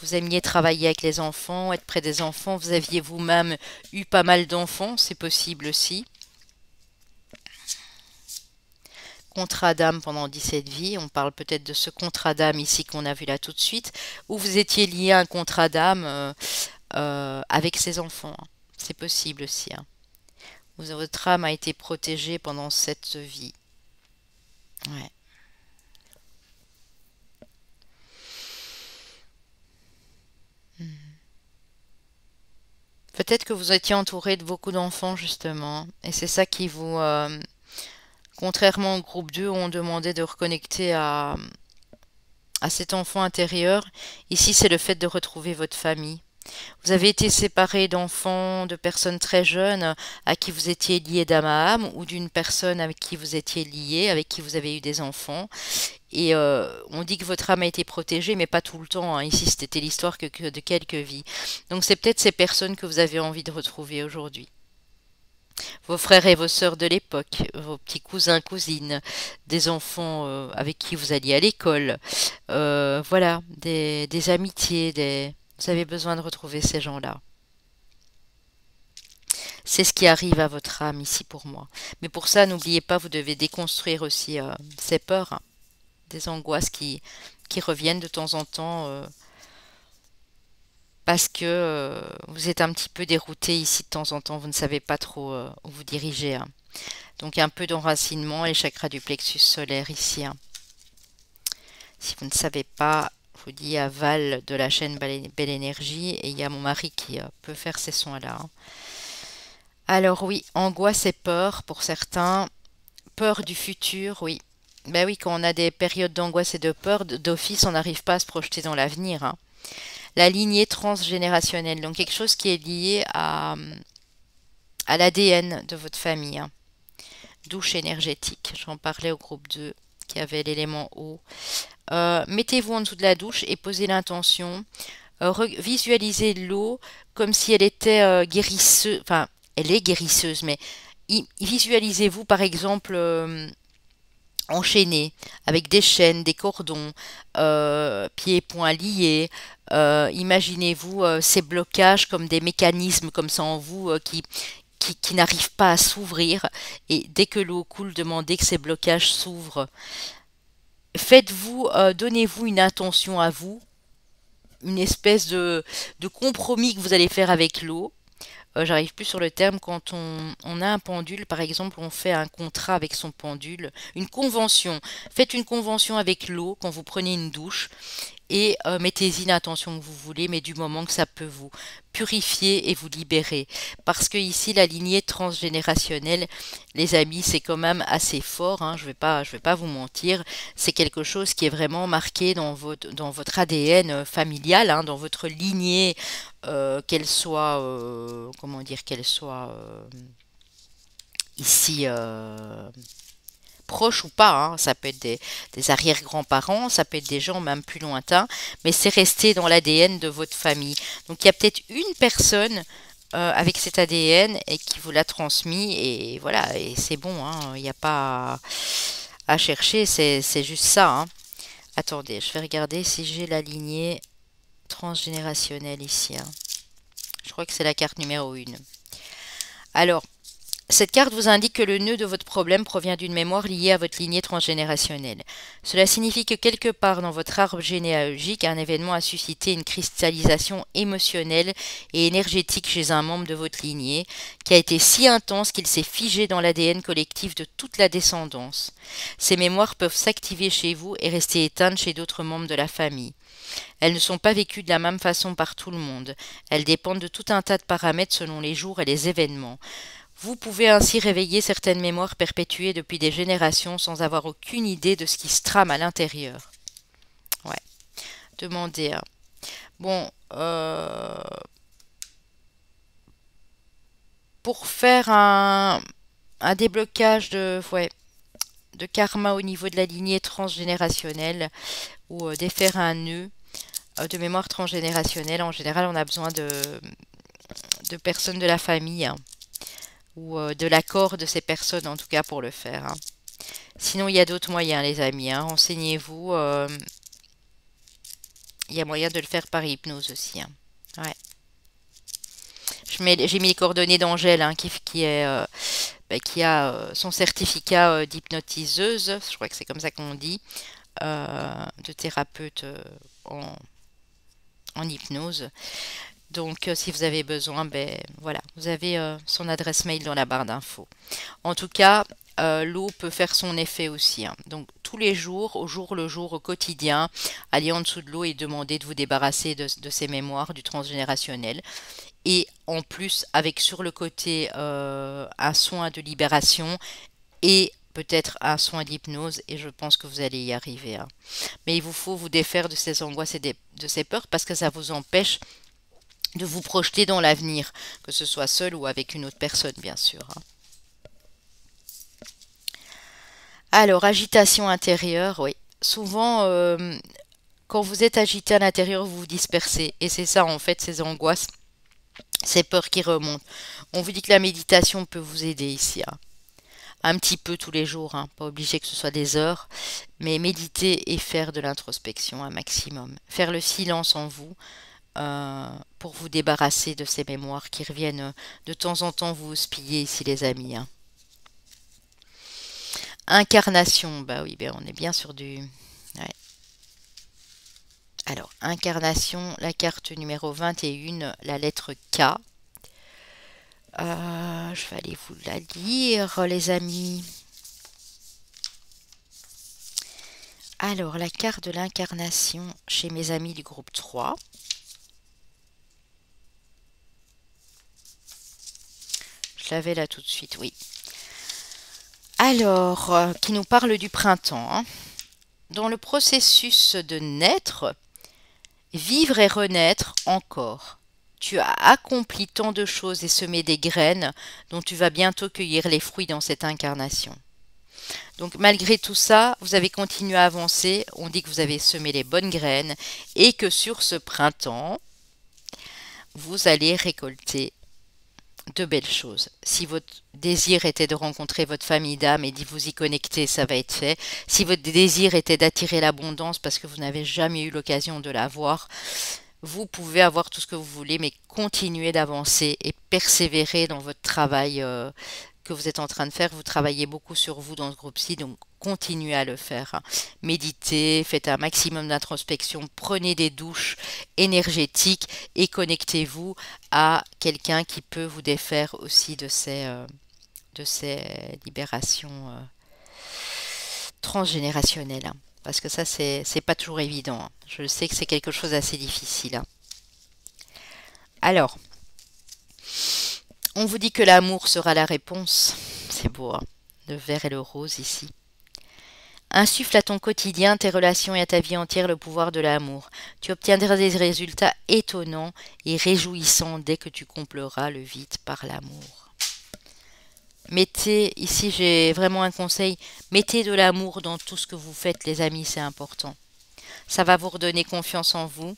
Vous aimiez travailler avec les enfants, être près des enfants. Vous aviez vous-même eu pas mal d'enfants, c'est possible aussi. Contrat d'âme pendant 17 vies. On parle peut-être de ce contrat d'âme ici qu'on a vu là tout de suite, où vous étiez lié à un contrat d'âme avec ses enfants, hein. C'est possible aussi, hein. Votre âme a été protégée pendant cette vie. Ouais. Peut-être que vous étiez entouré de beaucoup d'enfants, justement. Et c'est ça qui vous, contrairement au groupe 2, ont demandé de reconnecter à cet enfant intérieur. Ici, c'est le fait de retrouver votre famille. Vous avez été séparé d'enfants, de personnes très jeunes à qui vous étiez lié d'âme à âme, ou d'une personne avec qui vous étiez lié, avec qui vous avez eu des enfants. Et on dit que votre âme a été protégée, mais pas tout le temps, hein. Ici, c'était l'histoire que de quelques vies. Donc c'est peut-être ces personnes que vous avez envie de retrouver aujourd'hui. Vos frères et vos sœurs de l'époque, vos petits cousins, cousines, des enfants avec qui vous alliez à l'école. Voilà, des amitiés, vous avez besoin de retrouver ces gens-là. C'est ce qui arrive à votre âme ici pour moi. Mais pour ça, n'oubliez pas, vous devez déconstruire aussi ces peurs, hein, des angoisses qui reviennent de temps en temps parce que vous êtes un petit peu dérouté ici de temps en temps, vous ne savez pas trop où vous diriger, hein. Donc un peu d'enracinement et le chakra du plexus solaire ici, hein. Si vous ne savez pas, je vous dis à Val de la chaîne Belle Énergie et il y a mon mari qui peut faire ces soins-là, hein. Alors oui, angoisse et peur pour certains, peur du futur, oui. Ben oui, quand on a des périodes d'angoisse et de peur, d'office, on n'arrive pas à se projeter dans l'avenir, hein. La lignée transgénérationnelle, donc quelque chose qui est lié à l'ADN de votre famille, hein. Douche énergétique, j'en parlais au groupe 2 qui avait l'élément eau. Mettez-vous en dessous de la douche et posez l'intention. Visualisez l'eau comme si elle était guérisseuse, enfin, elle est guérisseuse, mais visualisez-vous par exemple enchaîné avec des chaînes, des cordons, pieds et poings liés. Imaginez-vous ces blocages comme des mécanismes comme ça en vous qui n'arrivent pas à s'ouvrir. Et dès que l'eau coule, demandez que ces blocages s'ouvrent. Faites-vous, donnez-vous une intention à vous, une espèce de compromis que vous allez faire avec l'eau. j'arrive plus sur le terme, quand on a un pendule, par exemple, on fait un contrat avec son pendule, une convention. Faites une convention avec l'eau quand vous prenez une douche et mettez-y l'intention que vous voulez, mais du moment que ça peut vous purifier et vous libérer. Parce que ici, la lignée transgénérationnelle, les amis, c'est quand même assez fort, hein, je vais pas vous mentir. C'est quelque chose qui est vraiment marqué dans votre ADN familial, hein, dans votre lignée, qu'elle soit, comment dire, qu'elle soit ici proche ou pas, hein. Ça peut être des arrière-grands-parents, ça peut être des gens même plus lointains, mais c'est resté dans l'ADN de votre famille. Donc il y a peut-être une personne avec cet ADN et qui vous l'a transmis et voilà, et c'est bon, hein. Il n'y a pas à chercher, c'est juste ça, hein. Attendez, je vais regarder si j'ai la lignée transgénérationnelle ici, hein. Je crois que c'est la carte numéro 1. Alors, cette carte vous indique que le nœud de votre problème provient d'une mémoire liée à votre lignée transgénérationnelle. Cela signifie que quelque part dans votre arbre généalogique, un événement a suscité une cristallisation émotionnelle et énergétique chez un membre de votre lignée, qui a été si intense qu'il s'est figé dans l'ADN collectif de toute la descendance. Ces mémoires peuvent s'activer chez vous et rester éteintes chez d'autres membres de la famille. Elles ne sont pas vécues de la même façon par tout le monde. Elles dépendent de tout un tas de paramètres selon les jours et les événements. Vous pouvez ainsi réveiller certaines mémoires perpétuées depuis des générations sans avoir aucune idée de ce qui se trame à l'intérieur. Ouais, demandez. Bon, pour faire un déblocage ouais, de karma au niveau de la lignée transgénérationnelle ou défaire un nœud de mémoire transgénérationnelle, en général, on a besoin de personnes de la famille, hein, ou de l'accord de ces personnes en tout cas pour le faire, hein. Sinon, il y a d'autres moyens, les amis, hein. Renseignez-vous. Il y a moyen de le faire par hypnose aussi, hein. Ouais. J'ai mis les coordonnées d'Angèle, hein, qui a son certificat d'hypnotiseuse, je crois que c'est comme ça qu'on dit, de thérapeute en hypnose. Donc, si vous avez besoin, ben voilà, vous avez son adresse mail dans la barre d'infos. En tout cas, l'eau peut faire son effet aussi, hein. Donc, tous les jours, au jour le jour, au quotidien, allez en dessous de l'eau et demandez de vous débarrasser de ces mémoires du transgénérationnel. Et en plus, avec sur le côté un soin de libération et peut-être un soin d'hypnose, et je pense que vous allez y arriver, hein. Mais il vous faut vous défaire de ces angoisses et de ces peurs parce que ça vous empêche de vous projeter dans l'avenir, que ce soit seul ou avec une autre personne, bien sûr, hein. Alors, agitation intérieure, oui. Souvent, quand vous êtes agité à l'intérieur, vous vous dispersez. Et c'est ça, en fait, ces angoisses, ces peurs qui remontent. On vous dit que la méditation peut vous aider ici, hein. Un petit peu tous les jours, hein. Pas obligé que ce soit des heures, mais méditer et faire de l'introspection un maximum. Faire le silence en vous, pour vous débarrasser de ces mémoires qui reviennent de temps en temps vous houspiller ici, les amis, hein. Incarnation, bah oui, ben on est bien sur du... Ouais. Alors, incarnation, la carte numéro 21, la lettre K. Je vais aller vous la lire, les amis. Alors, la carte de l'incarnation chez mes amis du groupe 3. Je l'avais là tout de suite, oui. Alors, qui nous parle du printemps, hein. Dans le processus de naître, vivre et renaître encore. Tu as accompli tant de choses et semé des graines dont tu vas bientôt cueillir les fruits dans cette incarnation. Donc malgré tout ça, vous avez continué à avancer, on dit que vous avez semé les bonnes graines et que sur ce printemps, vous allez récolter de belles choses. Si votre désir était de rencontrer votre famille d'âme et d'y vous y connecter, ça va être fait. Si votre désir était d'attirer l'abondance parce que vous n'avez jamais eu l'occasion de la voir, vous pouvez avoir tout ce que vous voulez, mais continuez d'avancer et persévérer dans votre travail que vous êtes en train de faire. Vous travaillez beaucoup sur vous dans ce groupe-ci, donc continuez à le faire, hein. Méditez, faites un maximum d'introspection, prenez des douches énergétiques et connectez-vous à quelqu'un qui peut vous défaire aussi de ces libérations transgénérationnelles, hein. Parce que ça, c'est pas toujours évident, hein. Je sais que c'est quelque chose d'assez difficile, hein. Alors, on vous dit que l'amour sera la réponse. C'est beau, hein. Le vert et le rose ici. Insuffle à ton quotidien, tes relations et à ta vie entière le pouvoir de l'amour. Tu obtiendras des résultats étonnants et réjouissants dès que tu combleras le vide par l'amour. Mettez, ici j'ai vraiment un conseil, mettez de l'amour dans tout ce que vous faites les amis, c'est important. Ça va vous redonner confiance en vous,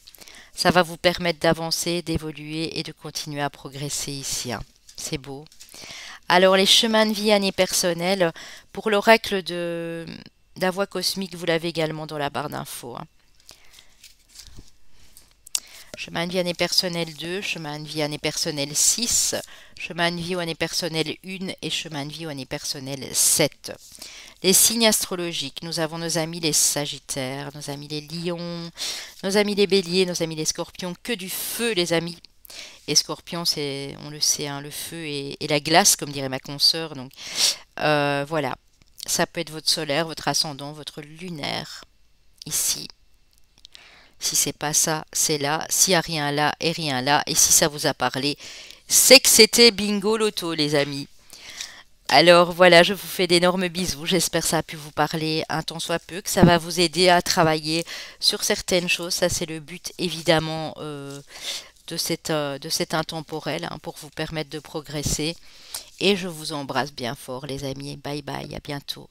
ça va vous permettre d'avancer, d'évoluer et de continuer à progresser ici, hein. C'est beau. Alors les chemins de vie année personnelle, pour l'oracle de la voix cosmique, vous l'avez également dans la barre d'infos, hein. Chemin de vie année personnelle 2, chemin de vie année personnelle 6, chemin de vie année personnelle 1 et chemin de vie année personnelle 7. Les signes astrologiques, nous avons nos amis les sagittaires, nos amis les lions, nos amis les béliers, nos amis les scorpions, que du feu les amis. Et scorpion, c'est, on le sait, hein, le feu et la glace, comme dirait ma consoeur. Donc voilà, ça peut être votre solaire, votre ascendant, votre lunaire, ici. Si c'est pas ça, c'est là. S'il n'y a rien là et rien là, et si ça vous a parlé, c'est que c'était bingo loto, les amis. Alors voilà, je vous fais d'énormes bisous. J'espère que ça a pu vous parler un tant soit peu, que ça va vous aider à travailler sur certaines choses. Ça, c'est le but évidemment de cet intemporel, hein, pour vous permettre de progresser. Et je vous embrasse bien fort, les amis. Bye bye, à bientôt.